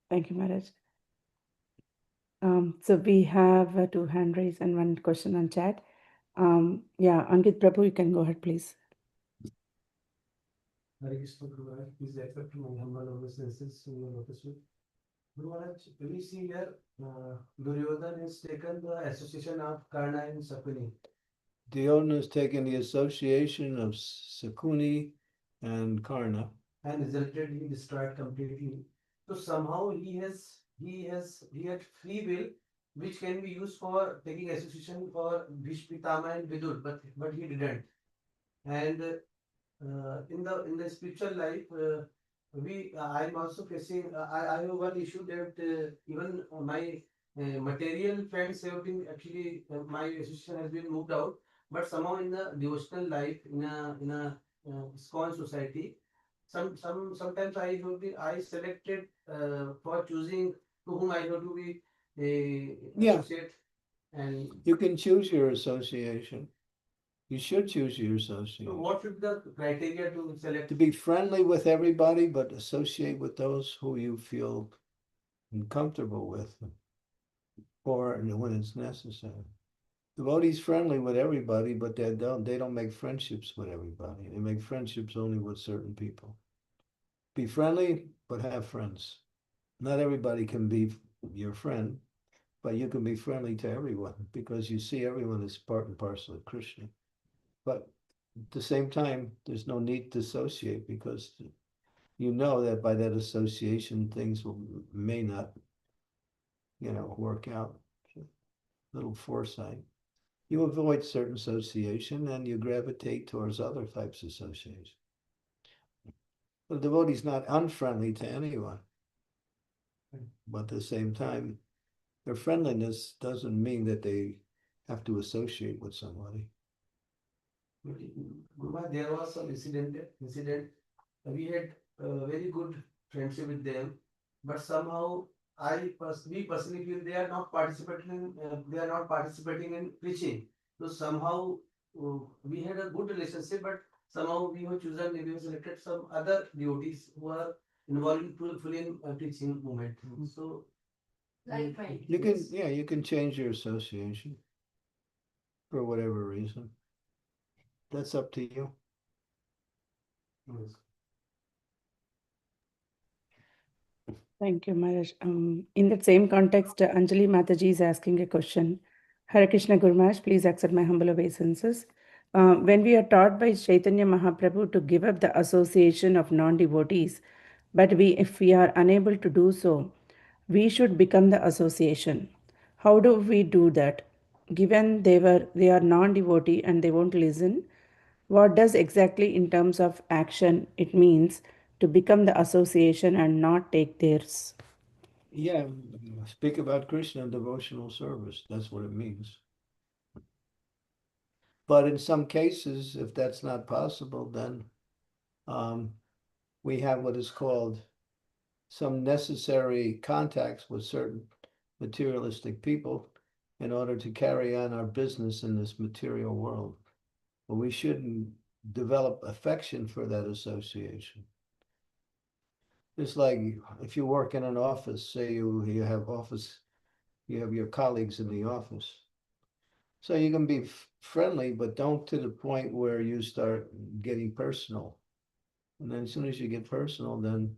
Thank you, Maharaj. So we have two hand raised and one question on chat. Yeah, Ankit Prabhu, you can go ahead, please. Hare Krishna Guru Maharaj, please accept my humble obeisances to your lotus feet. Guru Maharaj, we see here Duryodhana has taken the association of Karna and Sakuni. Duryodhana has taken the association of Sakuni and Karna And resulted he destroyed completely. So somehow he had free will which can be used for taking association for Bhishma Pitama and Vidur, but he didn't. And in the spiritual life, I'm also facing. I have one issue that even my material friends have been actually my association has been moved out, but somehow in the devotional life in a ISKCON society, sometimes I selected for choosing to whom I have to be associate. And you can choose your association. You should choose your association. so what should the criteria to select? To be friendly with everybody, but associate with those who you feel comfortable with, or when it's necessary. Devotees friendly with everybody, but they don't make friendships with everybody. They make friendships only with certain people. Be friendly, but have friends. Not everybody can be your friend, but you can be friendly to everyone because you see everyone as part and parcel of Krishna. But at the same time, there's no need to associate because you know that by that association, things may not, work out. Little foresight. You avoid certain association and you gravitate towards other types of association. The devotee is not unfriendly to anyone, but at the same time, their friendliness doesn't mean that they have to associate with somebody. Gurma, there was some incident. We had a very good friendship with them, but somehow we personally feel they are not participating in preaching. So somehow we had a good relationship, but somehow we have selected some other devotees who are involved fully in preaching movement. So Like mine. You can change your association for whatever reason. That's up to you. yes. Thank you, Maharaj. In that same context, Anjali Mataji is asking a question. Hare Krishna Guru Maharaj, please accept my humble obeisances. When we are taught by Chaitanya Mahaprabhu to give up the association of non-devotees, but if we are unable to do so, we should become the association. How do we do that? Given they are non-devotee and they won't listen, what does exactly in terms of action it means to become the association and not take theirs? Yeah, speak about Krishna and devotional service. That's what it means. But in some cases, if that's not possible, then we have what is called some necessary contacts with certain materialistic people in order to carry on our business in this material world. But we shouldn't develop affection for that association. It's like if you work in an office, say you have your colleagues in the office. So you can be friendly, but don't to the point where you start getting personal. And then as soon as you get personal, then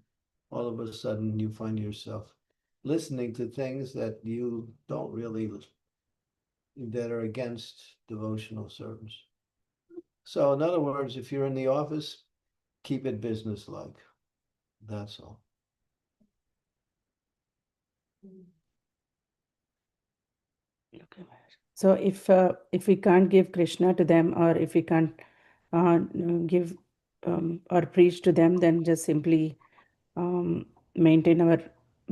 all of a sudden you find yourself listening to things that you don't really, that are against devotional service. So in other words, if you're in the office, keep it businesslike. That's all. Okay, Maharaj. So if we can't give Krishna to them, or if we can't give or preach to them, then just simply maintain our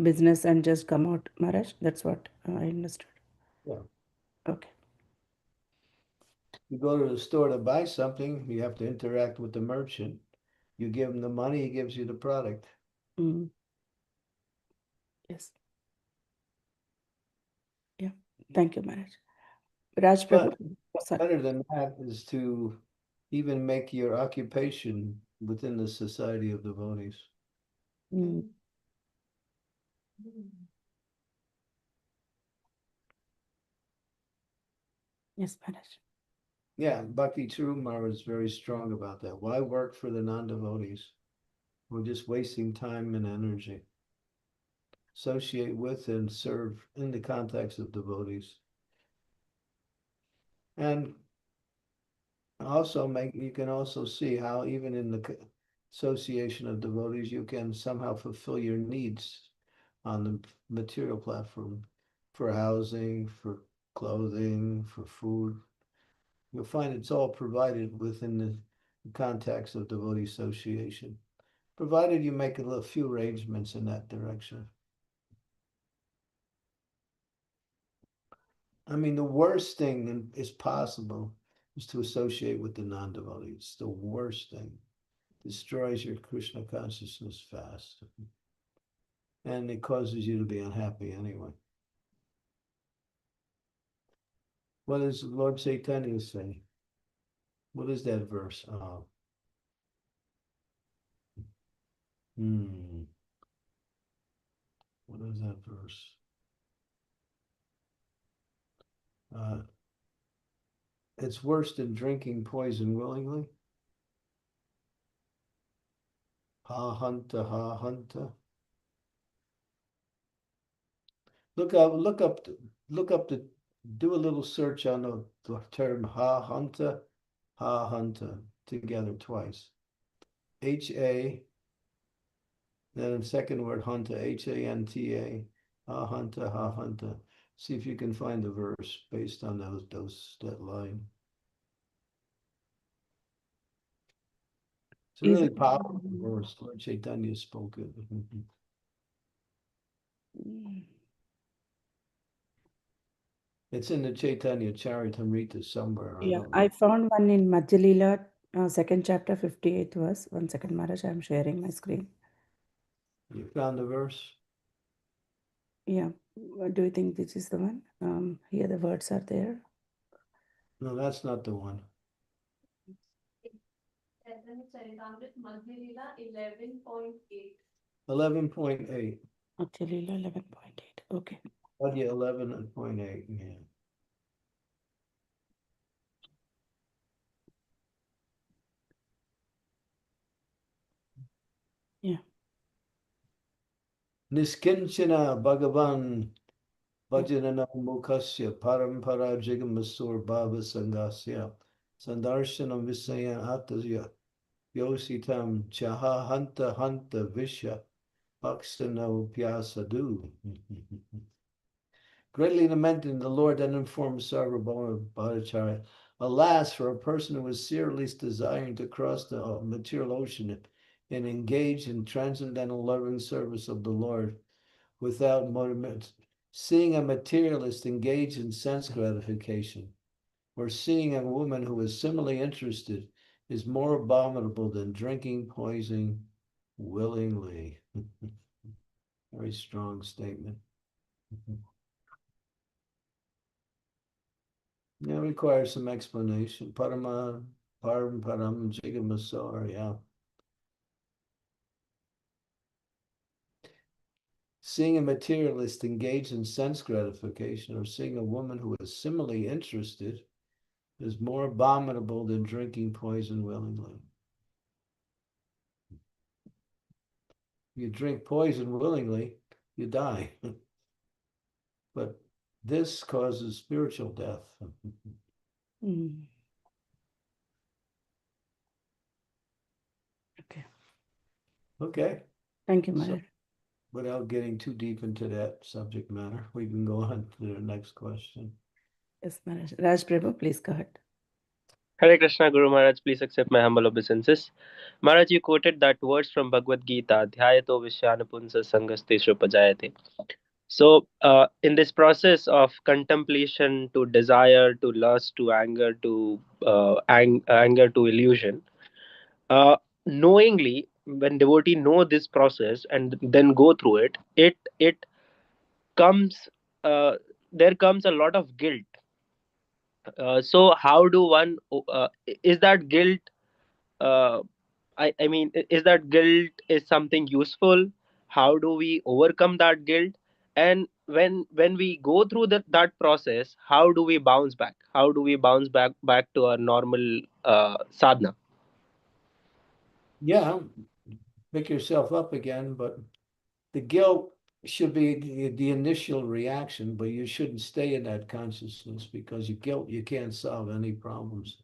business and just come out, Maharaj. That's what I understood. Yeah. Okay. You go to the store to buy something, you have to interact with the merchant. You give him the money, he gives you the product. Mm. Yes. Yeah. Thank you, Maharaj. Raj But Prabhu. Sorry. better than that is to even make your occupation within the society of devotees. Mm. Yes, Maharaj. Yeah, Bhakti Tirumara is very strong about that. Why work for the non-devotees? We're just wasting time and energy. Associate with and serve in the context of devotees. And also you can also see how even in the association of devotees, you can somehow fulfill your needs on the material platform for housing, for clothing, for food. You'll find it's all provided within the context of devotee association, provided you make a few arrangements in that direction. I mean, the worst thing is possible is to associate with the non-devotees. It's the worst thing. Destroys your Krishna consciousness fast. And it causes you to be unhappy anyway. What does Lord Chaitanya say? What is that verse? What is that verse? It's worse than drinking poison willingly. Ha hanta, ha hanta. Look up the, do a little search on the term ha hanta together twice. H-A, then the second word hanta, H-A-N-T-A, ha hanta. See if you can find the verse based on that line. It's a really powerful verse. Lord Chaitanya spoke it. It's in the Chaitanya Charitamrita somewhere. Yeah, I found one in Madhya Leela, second chapter, 58th verse. 1 second, Maharaj, I'm sharing my screen. You found the verse? Yeah. Do you think this is the one? Here the words are there. No, that's not the one. 11.8. Madhya Leela 11.8. Okay. Madhya 11.8. Yeah. Yeah. Niskinchana Bhagavan Vajanana Mukasya Parampara Jigamasur Bhava Sangasya Sandarshanam Visayan Atasya Yositam Chaha Hanta Visha Bhaksano Pyasadu. Greatly lamenting the Lord then informed Sarvabhauma Bhattacharya, alas, for a person who is seriously desiring to cross the material ocean and engage in transcendental loving service of the Lord without motive, seeing a materialist engage in sense gratification, or seeing a woman who is similarly interested is more abominable than drinking poison willingly. Very strong statement. That requires some explanation. Parama Param Param Jigamasar, yeah. Seeing a materialist engaged in sense gratification or seeing a woman who is similarly interested is more abominable than drinking poison willingly. You drink poison willingly, you die. But this causes spiritual death. Mm. Okay. Okay. Thank you, So, Maharaj. without getting too deep into that subject matter, we can go on to the next question. Yes, Maharaj. Raj Prabhu, please go ahead. Hare Krishna, Guru Maharaj, please accept my humble obeisances. Maharaj, you quoted that words from Bhagavad Gita, Dhyayato Vishyanupunsa Sangasteshu Pajayate. So, in this process of contemplation to desire, to lust, to anger, to anger, to illusion, knowingly, when devotee know this process and then go through it, it comes. There comes a lot of guilt. So, how do one? Is that guilt? Uh, I mean, is that guilt is something useful? How do we overcome that guilt? And when we go through that process, how do we bounce back? How do we bounce back to our normal sadhana? Yeah, pick yourself up again, but the guilt should be the initial reaction, but you shouldn't stay in that consciousness because you can't solve any problems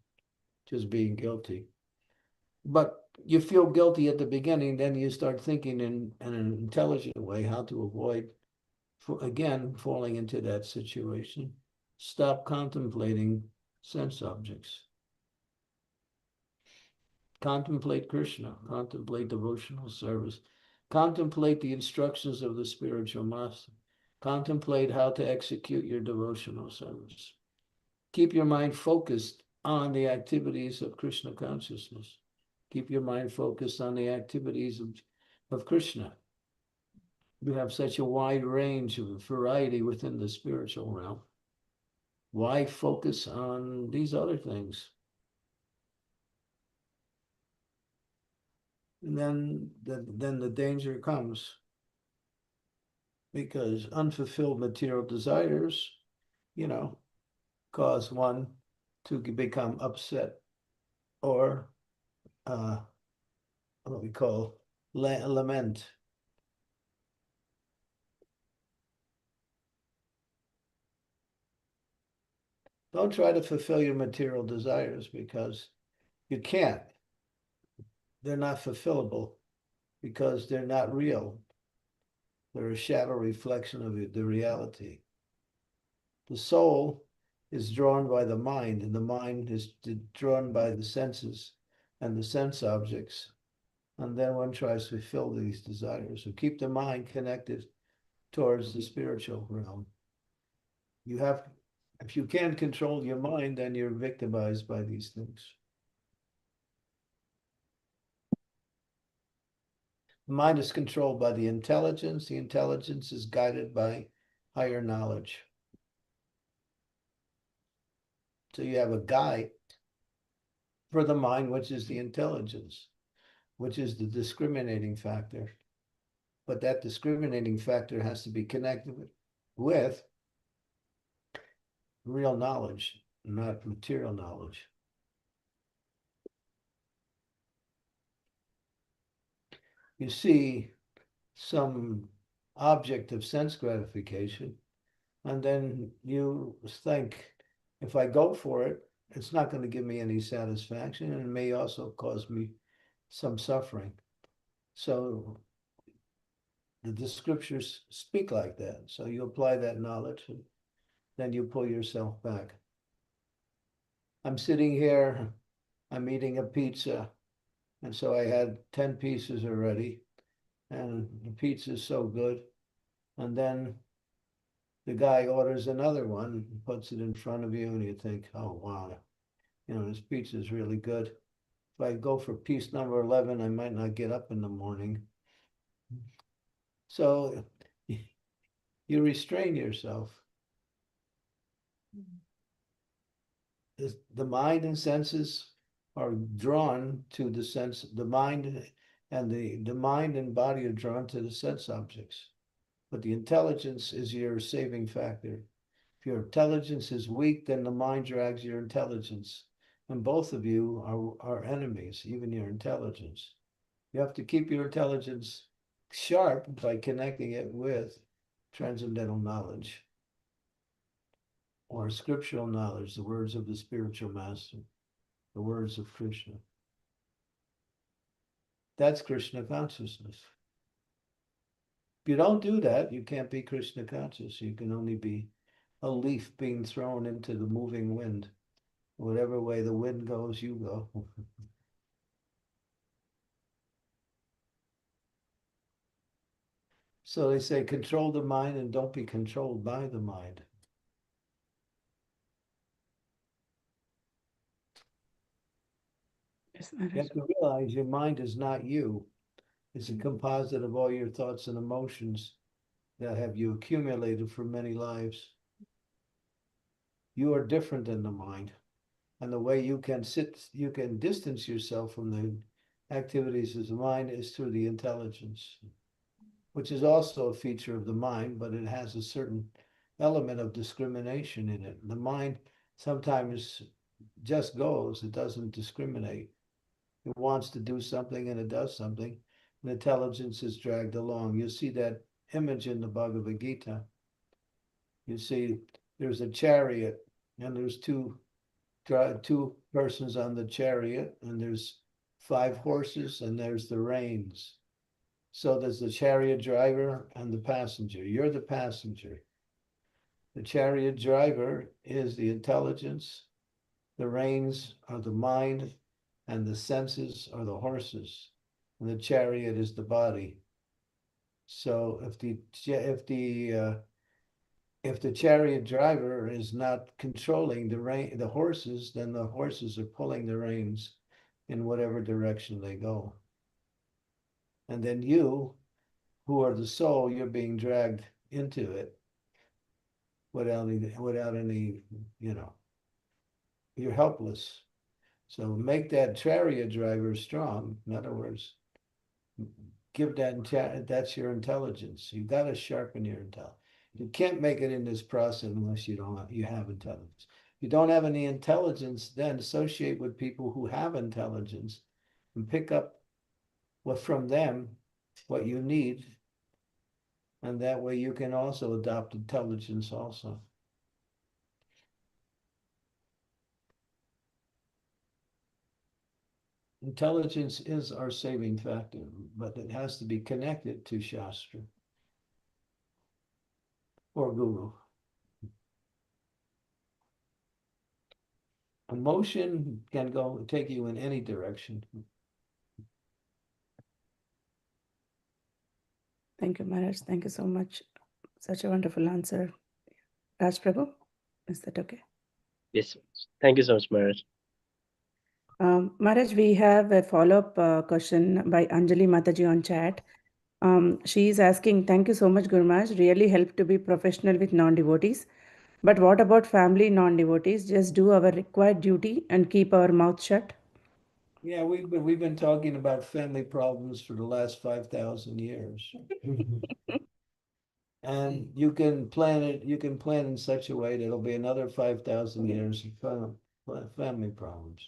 just being guilty. But you feel guilty at the beginning, then you start thinking in an intelligent way how to avoid, again, falling into that situation. Stop contemplating sense objects. Contemplate Krishna, contemplate devotional service, contemplate the instructions of the spiritual master, contemplate how to execute your devotional service. Keep your mind focused on the activities of Krishna consciousness. Keep your mind focused on the activities of Krishna. You have such a wide range of variety within the spiritual realm. Why focus on these other things? And then the danger comes because unfulfilled material desires, cause one to become upset or what we call lament. Don't try to fulfill your material desires because you can't. They're not fulfillable because they're not real. They're a shadow reflection of the reality. The soul is drawn by the mind, and the mind is drawn by the senses and the sense objects. And then one tries to fulfill these desires. So keep the mind connected towards the spiritual realm. If you can't control your mind, then you're victimized by these things. The mind is controlled by the intelligence. The intelligence is guided by higher knowledge. So you have a guide for the mind, which is the intelligence, which is the discriminating factor. But that discriminating factor has to be connected with real knowledge, not material knowledge. You see some object of sense gratification, and then you think, if I go for it, it's not going to give me any satisfaction, and it may also cause me some suffering. So the scriptures speak like that. So you apply that knowledge, and then you pull yourself back. I'm sitting here, I'm eating a pizza, and so I had 10 pieces already, and the pizza is so good. And then the guy orders another one, puts it in front of you, and you think, oh, wow, this pizza is really good. If I go for piece number 11, I might not get up in the morning. So you restrain yourself. The mind and senses are drawn to the sense, the mind, and the mind and body are drawn to the sense objects. But the intelligence is your saving factor. If your intelligence is weak, then the mind drags your intelligence. And both of you are enemies, even your intelligence. You have to keep your intelligence sharp by connecting it with transcendental knowledge or scriptural knowledge, the words of the spiritual master, the words of Krishna. That's Krishna consciousness. If you don't do that, you can't be Krishna conscious. You can only be a leaf being thrown into the moving wind. Whatever way the wind goes, you go. So they say, control the mind and don't be controlled by the mind. Yes, You Maharaj. have to realize your mind is not you. It's a composite of all your thoughts and emotions that have you accumulated for many lives. You are different than the mind. And the way you can distance yourself from the activities of the mind is through the intelligence, which is also a feature of the mind, but it has a certain element of discrimination in it. The mind sometimes just goes, it doesn't discriminate. It wants to do something and it does something, and intelligence is dragged along. You see that image in the Bhagavad Gita. You see there's a chariot and there's two persons on the chariot, and there's 5 horses, and there's the reins. So there's the chariot driver and the passenger. You're the passenger. The chariot driver is the intelligence, the reins are the mind, and the senses are the horses, and the chariot is the body. So if the chariot driver is not controlling the horses, then the horses are pulling the reins in whatever direction they go. And then you, who are the soul, you're being dragged into it without any, you're helpless. So make that chariot driver strong. In other words, give that's your intelligence. You've got to sharpen your intelligence. You can't make it in this process unless you have intelligence. If you don't have any intelligence, then associate with people who have intelligence and pick up from them what you need. And that way you can also adopt intelligence also. Intelligence is our saving factor, but it has to be connected to Shastra or Guru. Emotion can take you in any direction. Thank you, Maharaj. Thank you so much. Such a wonderful answer. Raj Prabhu, is that okay? Yes. Thank you so much, Maharaj. Maharaj, we have a follow-up question by Anjali Mataji on chat. She is asking, thank you so much, Guru Maharaj. Really helped to be professional with non-devotees. But what about family non-devotees? Just do our required duty and keep our mouth shut? Yeah, we've been talking about family problems for the last 5,000 years. And you can plan in such a way that it'll be another 5,000 years of family problems.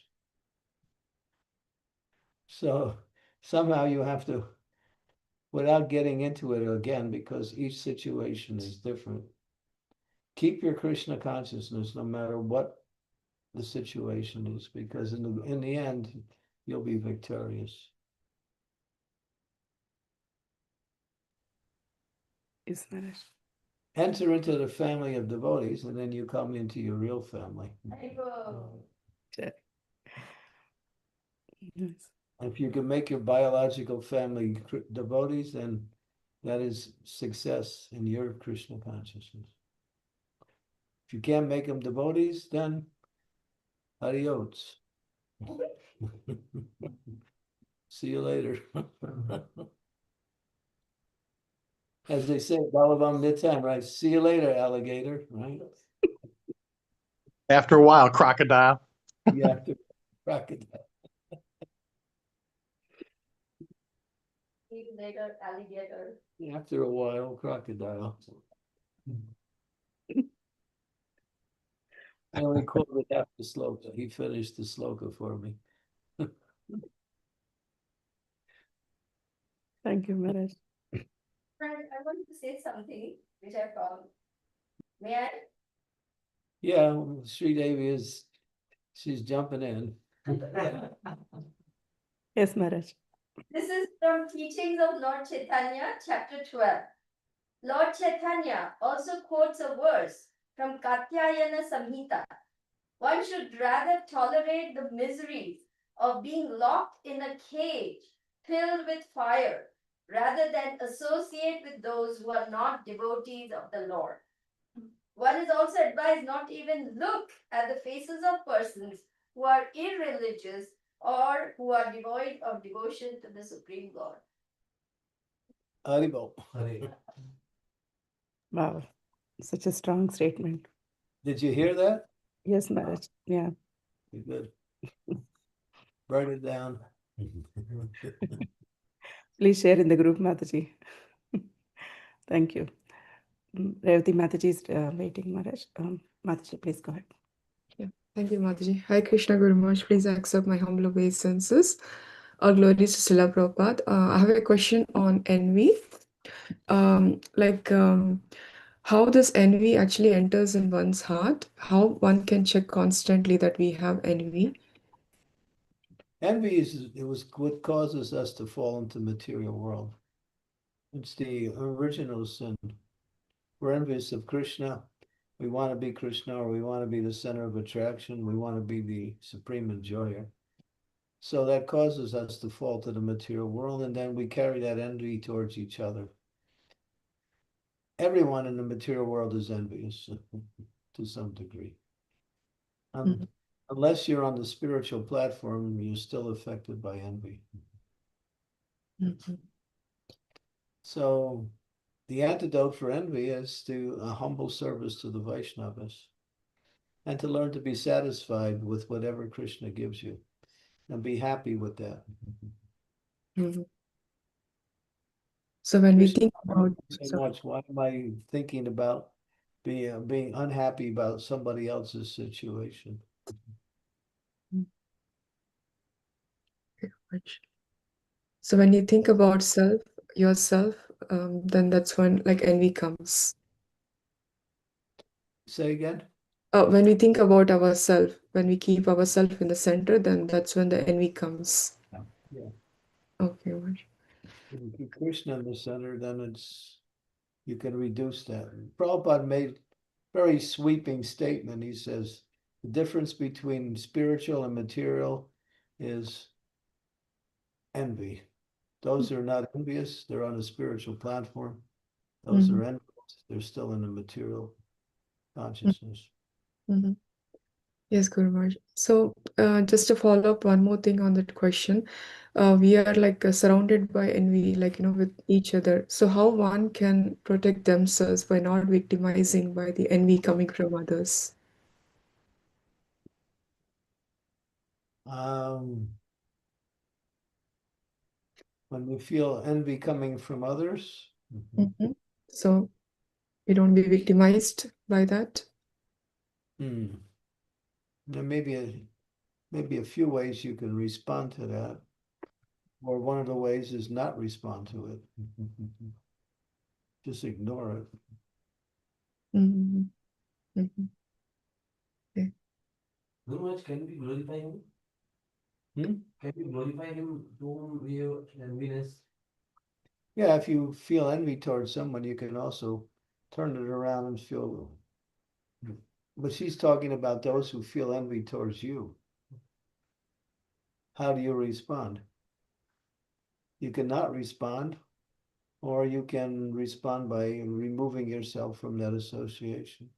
So somehow you have to, without getting into it again, because each situation is different, keep your Krishna consciousness no matter what the situation is, because in the end, you'll be victorious. Yes, Maharaj. Enter into the family of devotees, and then you come into your real family. Yes. If you can make your biological family devotees, then that is success in your Krishna consciousness. If you can't make them devotees, then adios. See you later. As they say, Balavam Nitam, right? See you later, alligator, right? After a while, crocodile. Yeah, crocodile. week later, alligator. After a while, crocodile. I only quoted half the sloka. He finished the sloka for me. Thank you, Maharaj. Friend, I wanted to say something which I found. May I? Yeah, Sri Devi she's jumping in. Yes, Maharaj. This is from Teachings of Lord Chaitanya, chapter 12. Lord Chaitanya also quotes a verse from Katyayana Samhita. One should rather tolerate the miseries of being locked in a cage filled with fire rather than associate with those who are not devotees of the Lord. One is also advised not to even look at the faces of persons who are irreligious or who are devoid of devotion to the Supreme Lord. Haribo. Wow, such a strong statement. Did you hear that? Yes, Maharaj. Yeah. Good. Write it down. Please share in the group, Mataji. Thank you. Revati Mataji is waiting, Maharaj. Mataji, please go ahead. Yeah, thank you, Mataji. Hi, Krishna Guru Maharaj. Please accept my humble obeisances. All glories to Srila Prabhupada. I have a question on envy. How this envy actually enters in one's heart, how one can check constantly that we have envy. Envy is what causes us to fall into the material world. It's the original sin. We're envious of Krishna. We want to be Krishna, or we want to be the center of attraction. We want to be the supreme enjoyer. So that causes us to fall to the material world, and then we carry that envy towards each other. Everyone in the material world is envious to some degree. Unless you're on the spiritual platform, you're still affected by envy. So the antidote for envy is to a humble service to the Vaishnavas and to learn to be satisfied with whatever Krishna gives you and be happy with that. So when Krishna, we think about so much, why am I thinking about being unhappy about somebody else's situation? So when you think about yourself, then that's when like envy comes. Say again? When we think about ourselves, when we keep ourselves in the center, then that's when the envy comes. Yeah. Okay. If you keep Krishna in the center, then you can reduce that. Prabhupada made a very sweeping statement. He says the difference between spiritual and material is envy. Those who are not envious, they're on a spiritual platform. Those who are envious, they're still in the material consciousness. Yes, Guru Maharaj. So just to follow up one more thing on that question, we are like surrounded by envy, like, with each other. So how one can protect themselves by not victimizing by the envy coming from others? When we feel envy coming from others. So we don't be victimized by that. There may be a few ways you can respond to that. Or one of the ways is not respond to it. Just ignore it. Okay. Guru Maharaj, can we glorify him? Can we glorify him to we have enviness? Yeah, if you feel envy towards someone, you can also turn it around and feel. But she's talking about those who feel envy towards you. How do you respond? You cannot respond, or you can respond by removing yourself from that association.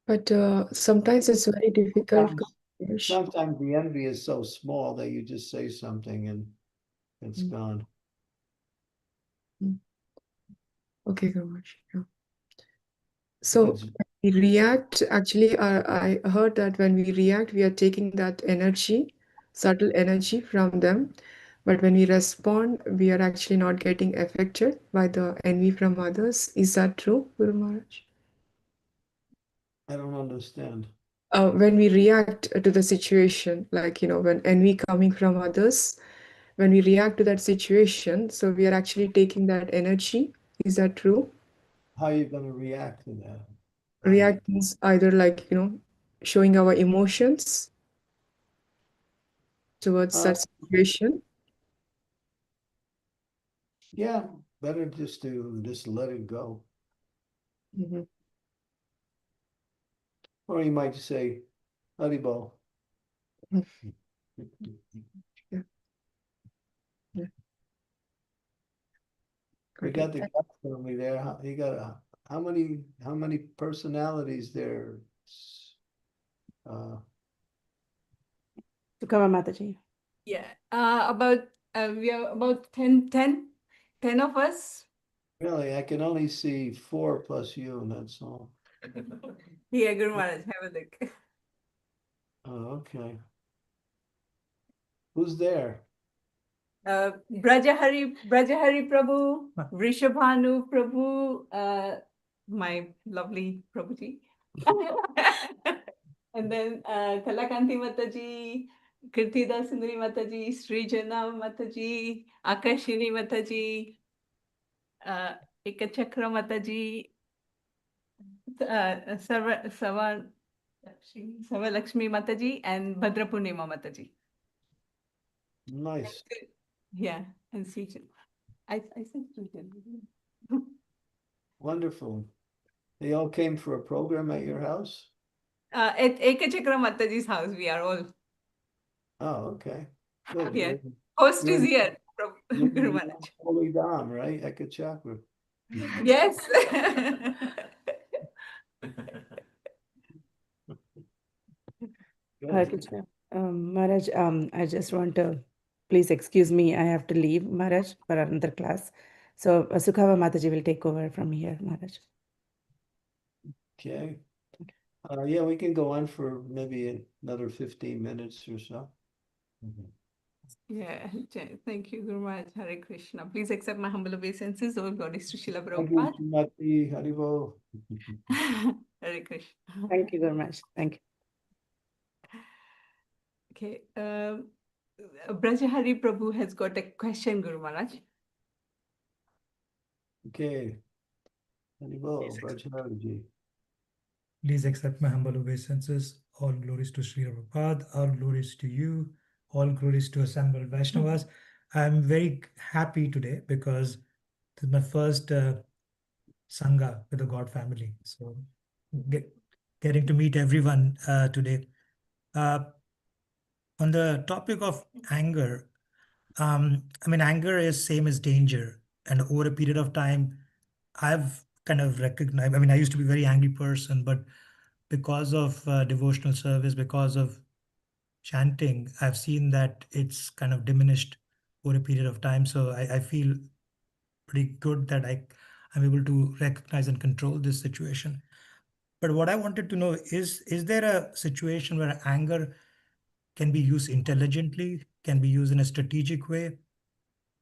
But sometimes it's very difficult. Sometimes the envy is so small that you just say something and it's gone. Okay, Guru Maharaj. Yeah. So we react, actually, I heard that when we react, we are taking that energy. subtle energy from them. But when we respond, we are actually not getting affected by the envy from others. Is that true, Guru Maharaj? I don't understand. When we react to the situation, like, when envy coming from others, when we react to that situation, so we are actually taking that energy. Is that true? How are you going to react to that? React means either like, showing our emotions towards that situation. Yeah, better just to let it go. Mm-hmm. Or you might say, Haribol. Yeah. Yeah. We got the God family there. You got how many personalities there? Sukama Mataji. Yeah, we are about 10 of us. Really, I can only see 4 plus you, and that's all. Yeah, Guru Maharaj, have a look. Oh, okay. Who's there? Brajahari Prabhu, Vrishabhanu Prabhu, my lovely Prabhuji. And then Kalakanti Mataji, Kirtida Sundari Mataji, Srijana Mataji, Akashini Mataji, Ekachakra Mataji, Sava Lakshmi Mataji, and Bhadra Purnima Mataji. Nice. Yeah, and Srijana. I said Srijana. Wonderful. They all came for a program at your house? At Ekachakra Mataji's house, we are all. Oh, okay. Good. Yeah. Host You're is in- here, you're Guru in Maharaj. Holy Dham, right? Ekachakra. Yes. Hare Krishna. Maharaj, I just want to, please excuse me, I have to leave, Maharaj, for another class. So Sukhava Mataji will take over from here, Maharaj. Okay. Yeah, we can go on for maybe another 15 minutes or so. Yeah, thank you, Guru Maharaj. Hare Krishna. Please accept my humble obeisances. All glories to Srila Thank you, Prabhupada. Srimati Haribo. Hare Krishna. Thank you very much. Thank you. Okay. Brajahari Prabhu has got a question, Guru Maharaj. Okay. Haribo, Brajahari. Please accept my humble obeisances. All glories to Sri Prabhupada, all glories to you, all glories to assembled Vaishnavas. I'm very happy today because this is my first Sangha with the God family. So getting to meet everyone today. On the topic of anger, anger is same as danger. And over a period of time, I've kind of recognized, I used to be a very angry person, but because of devotional service, because of chanting, I've seen that it's kind of diminished over a period of time. So I feel pretty good that I'm able to recognize and control this situation. But what I wanted to know is there a situation where anger can be used intelligently, can be used in a strategic way,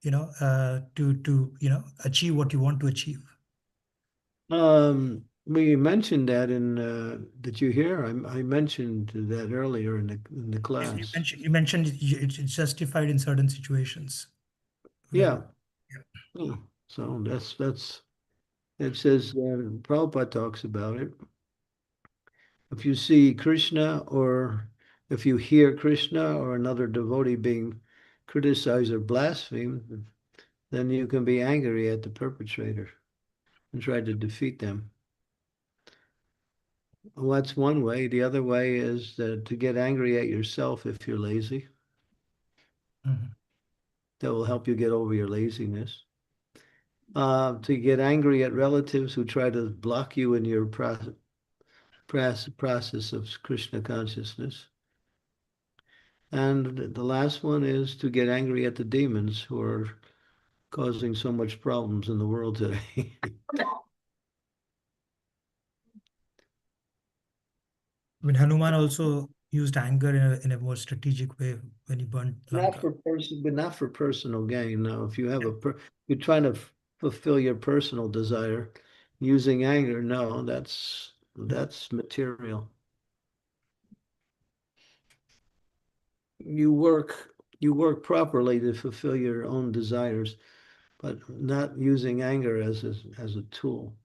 to achieve what you want to achieve? We mentioned that did you hear? I mentioned that earlier in the class. You mentioned it's justified in certain situations. Yeah. So that's it says Prabhupada talks about it. If you see Krishna or if you hear Krishna or another devotee being criticized or blasphemed, then you can be angry at the perpetrator and try to defeat them. Well, that's one way. The other way is to get angry at yourself if you're lazy. Mm-hmm. That will help you get over your laziness. To get angry at relatives who try to block you in your process of Krishna consciousness. And the last one is to get angry at the demons who are causing so much problems in the world today. Hanuman also used anger in a more strategic way when you burnt Not Lanka. for but not for personal gain. Now, if you have you're trying to fulfill your personal desire using anger, no, that's material. You work properly to fulfill your own desires, but not using anger as a tool,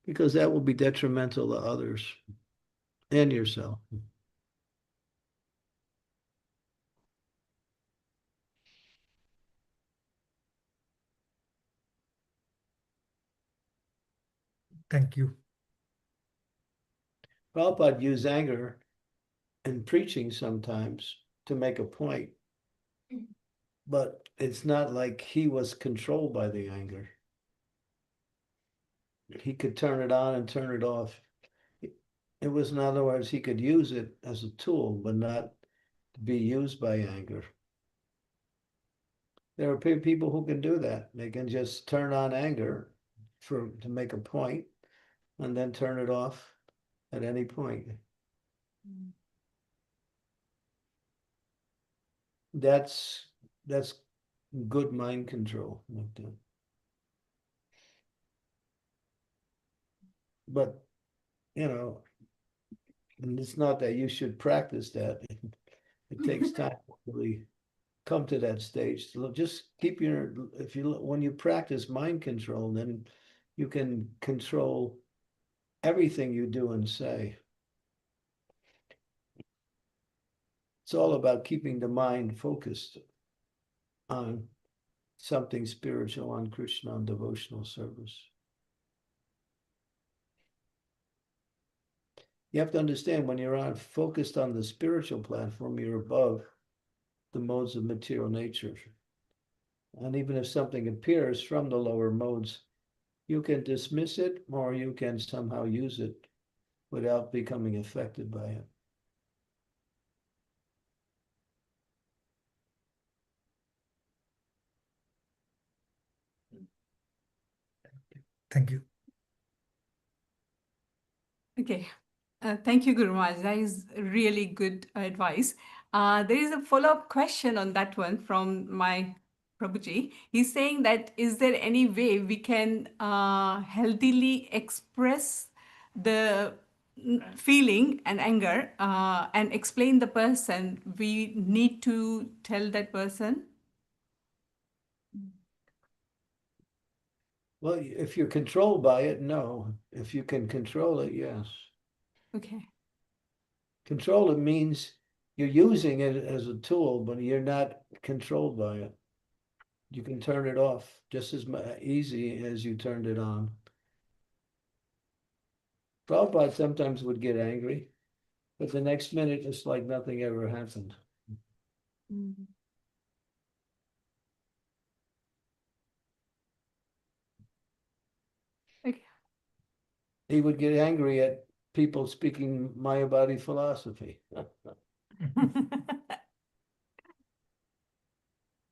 because that will be detrimental to others and yourself. Thank you. Prabhupada used anger in preaching sometimes to make a point, but it's not like he was controlled by the anger. He could turn it on and turn it off. It was, in other words, he could use it as a tool, but not to be used by anger. There are people who can do that. They can just turn on anger to make a point and then turn it off at any point. That's good mind control. But and it's not that you should practice that. It takes time to really come to that stage. So just keep when you practice mind control, then you can control everything you do and say. It's all about keeping the mind focused on something spiritual, on Krishna, on devotional service. You have to understand, when you're focused on the spiritual platform, you're above the modes of material nature. And even if something appears from the lower modes, you can dismiss it or you can somehow use it without becoming affected by it. Thank you. Okay. Thank you, Guru Maharaj. That is really good advice. There is a follow-up question on that one from my Prabhuji. He's saying that, is there any way we can healthily express the feeling and anger and explain the person? We need to tell that person? Well, if you're controlled by it, no. If you can control it, yes. Okay. Control it means you're using it as a tool, but you're not controlled by it. You can turn it off just as easy as you turned it on. Prabhupada sometimes would get angry, but the next minute it's like nothing ever happened. Mhm. Okay. He would get angry at people speaking Mayavadi philosophy.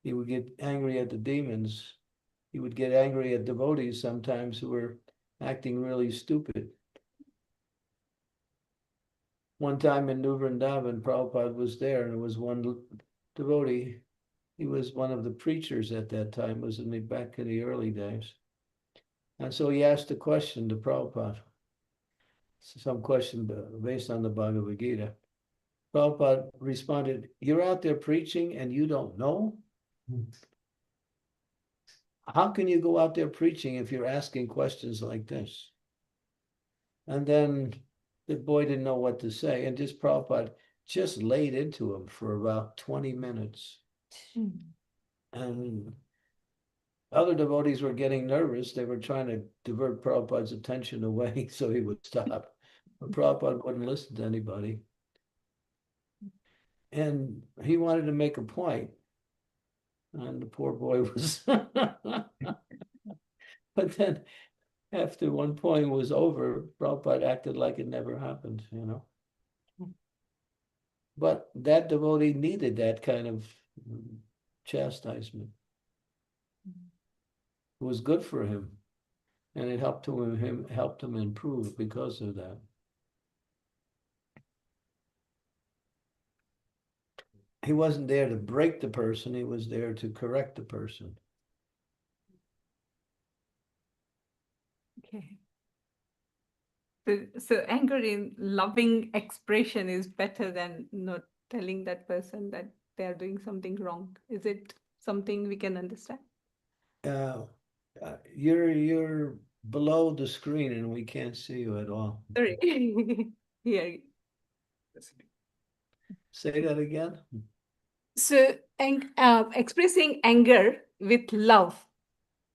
He would get angry at the demons. He would get angry at devotees sometimes who were acting really stupid. One time in New Vrindavan, Prabhupada was there, and there was one devotee. He was one of the preachers at that time, was back in the early days. And so he asked a question to Prabhupada, some question based on the Bhagavad Gita. Prabhupada responded, "You're out there preaching and you don't know? How can you go out there preaching if you're asking questions like this?" And then the boy didn't know what to say. And just Prabhupada just laid into him for about 20 minutes. And other devotees were getting nervous. They were trying to divert Prabhupada's attention away so he would stop. But Prabhupada wouldn't listen to anybody. And he wanted to make a point. And the poor boy was. But then after one point was over, Prabhupada acted like it never happened, But that devotee needed that kind of chastisement. It was good for him. And it helped him improve because of that. he wasn't there to break the person, he was there to correct the person. Okay. So anger in loving expression is better than not telling that person that they are doing something wrong. Is it something we can understand? Uh, you're below the screen and we can't see you at all. Sorry. Here. Say that again. So expressing anger with love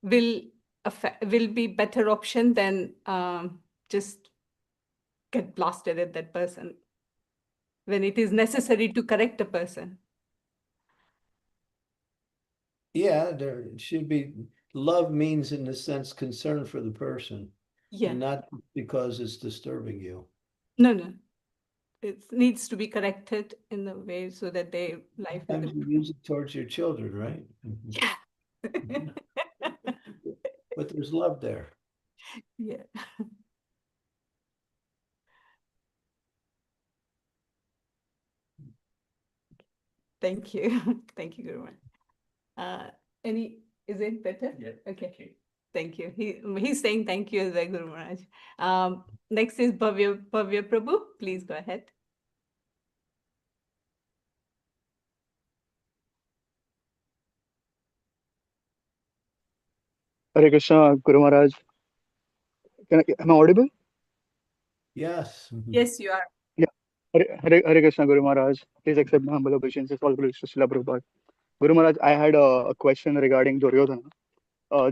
will will be better option than just get blasted at that person when it is necessary to correct a person. Yeah, there should be love means in the sense concern for the person Yeah. and not because it's disturbing you. No. It needs to be corrected in a way so that their life will Sometimes you use it towards your children, right? improve. But there's love there. Yeah. Thank you. Thank you, Guru. Any, is it better? Yeah. Okay. Thank you. He's saying thank you as well, Guru Maharaj. Next is Bhavya Prabhu. Please go ahead. Hare Krishna, Guru Maharaj. Am I audible? Yes. Yes, you are. Yeah. Hare Krishna, Guru Maharaj. Please accept my humble obeisances. All glories to Srila Prabhupada. Guru Maharaj, I had a question regarding Duryodhana.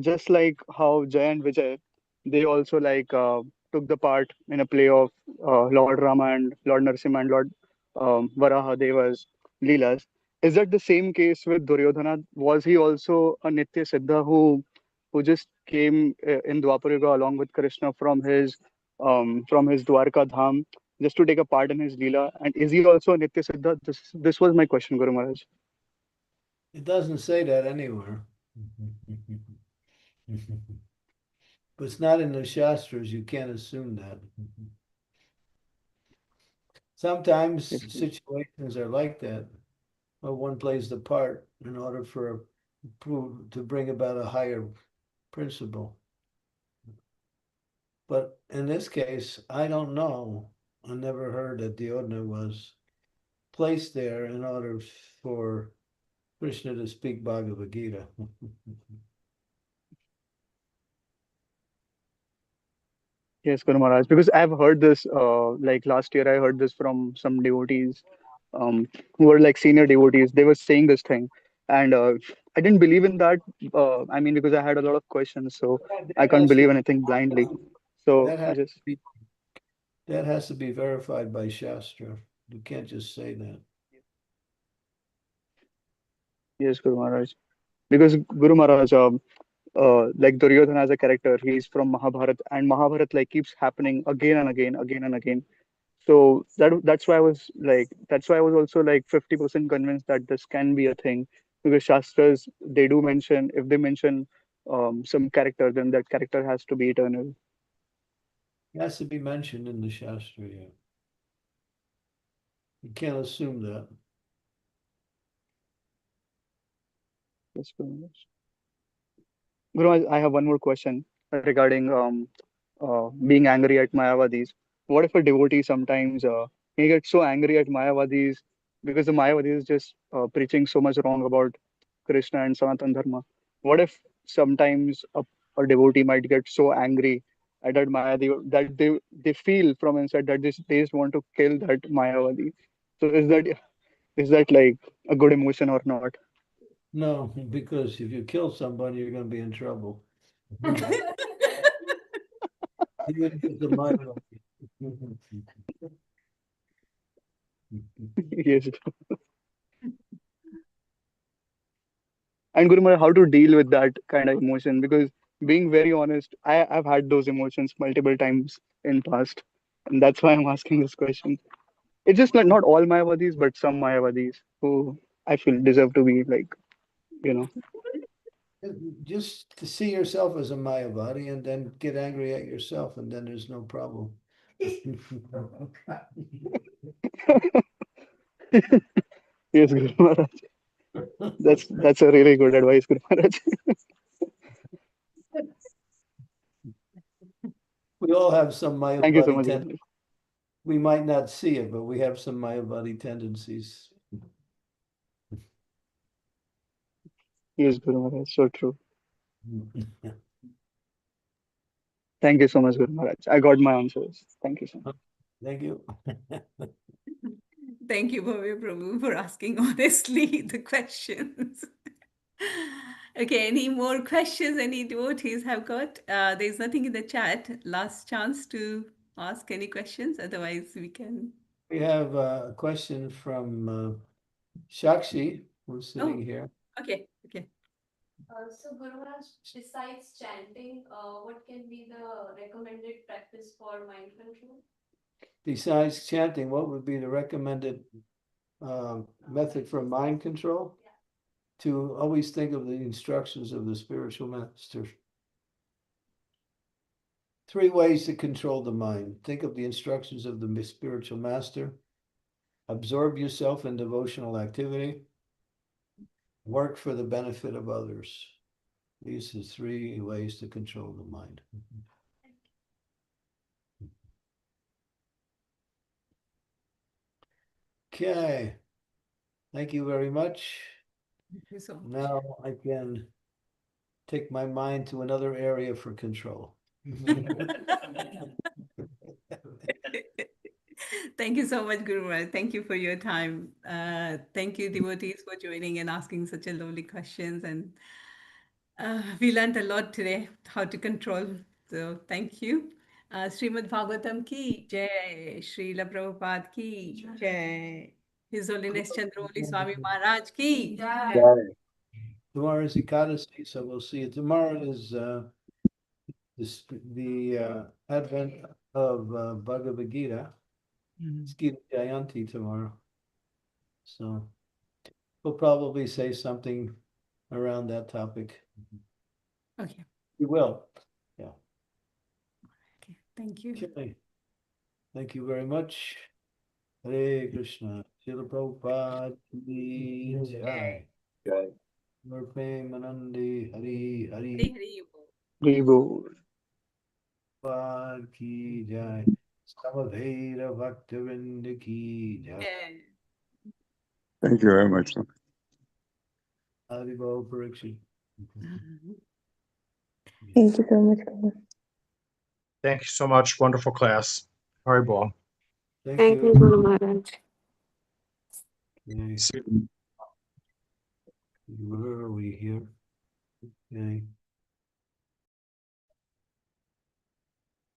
Just like how Jay and Vijay, they also took the part in a play of Lord Rama and Lord Narasimha and Lord Varaha Deva's Leelas. Is that the same case with Duryodhana? Was he also a Nitya Siddha who just came in Dwapar Yuga along with Krishna from his Dwarka Dham just to take a part in his Leela? And is he also a Nitya Siddha? This was my question, Guru Maharaj. It doesn't say that anywhere. But it's not in the Shastras. You can't assume that. Sometimes Yes, situations are like that, where one plays the part in order to bring about a higher principle. But in this case, I don't know. I never heard that Diodna was placed there in order for Krishna to speak Bhagavad Gita. Yes, Guru Maharaj, because I've heard this, like last year, I heard this from some devotees who were like senior devotees. They were saying this thing, and I didn't believe in that. I mean, because I had a lot of questions, so I That can't has believe to anything blindly. So that I has just, to be that has to be verified by Shastra. You can't just say that. yes, Guru Maharaj, because Guru Maharaj, like Duryodhana as a character, he's from Mahabharat, and Mahabharat like keeps happening again and again, again and again. So that's why I was also like 50% convinced that this can be a thing because Shastras they do mention if they mention some character, then that character has to be eternal. It has to be mentioned in the Shastra. Yeah. You can't assume that. Yes, Guru Maharaj. Guru Maharaj, I have one more question regarding being angry at Mayavadis. What if a devotee sometimes he gets so angry at Mayavadis because the Mayavadis is just preaching so much wrong about Krishna and Sanatan Dharma? What if sometimes a devotee might get so angry at that Mayavadi that they feel from inside that they just want to kill that Mayavadi? So is that like a good emotion or not? No, because if you kill somebody, you're going to be in trouble. Even if it's a minor. Yes. And Guru Maharaj, how to deal with that kind of emotion? Because being very honest, I've had those emotions multiple times in past, and that's why I'm asking this question. It's just not all Mayavadis, but some Mayavadis who I feel deserve to be like, you know. Just to see yourself as a Mayavadi and then get angry at yourself, and then there's no problem. Yes, Guru Maharaj. That's a really good advice, Guru Maharaj. We all have some Thank you so Mayavadi much, Guru tendencies. Maharaj. We might not see it, but we have some Mayavadi tendencies. Yes, Guru Maharaj, so true. Thank you so much, Guru Maharaj. I got my answers. Thank you so much. Thank you. Thank you, Bhavya Prabhu, for asking honestly the questions. Okay, any more questions any devotees have got? There's nothing in the chat. Last chance to ask any questions, otherwise we can. We have a question from Shakshi, who's sitting Oh, here. okay, okay. So Guru Maharaj, besides chanting, what can be the recommended practice for mind control? Besides chanting, what would be the recommended method for mind control? Yeah. To always think of the instructions of the spiritual master. 3 ways to control the mind. Think of the instructions of the spiritual master. Absorb yourself in devotional activity. Work for the benefit of others. These are 3 ways to control the mind. Okay. Thank you very much. Thank you so much. Now I can take my mind to another area for control. Thank you so much, Guru Maharaj. Thank you for your time. Thank you, devotees, for joining and asking such a lovely questions. And we learned a lot today how to control. So thank you. Srimad Bhagavatam ki jai, Srila Prabhupada ki jai, His Holiness Chandramauli Swami Maharaj ki jai. Tomorrow is Ekadasi, so we'll see you. Tomorrow is the advent of Bhagavad Gita. It's Gita Jayanti tomorrow. So we'll probably say something around that topic. Okay. We will. Yeah. Okay. Thank you. Okay. Thank you very much. Hare Krishna. Srila Prabhupada ki jai. Lord Premanande Hari Hari. Hari Hari Bol. Rivo. Prabhupada ki jai. Samadhera Bhaktivinoda ki jai. Jai. Thank you very much. Haribol Parikshit. Thank you so much, Guru. Thank you so much. Wonderful class. Haribol. Thank you. Guru Maharaj. Okay. See you. Where are we here? Okay.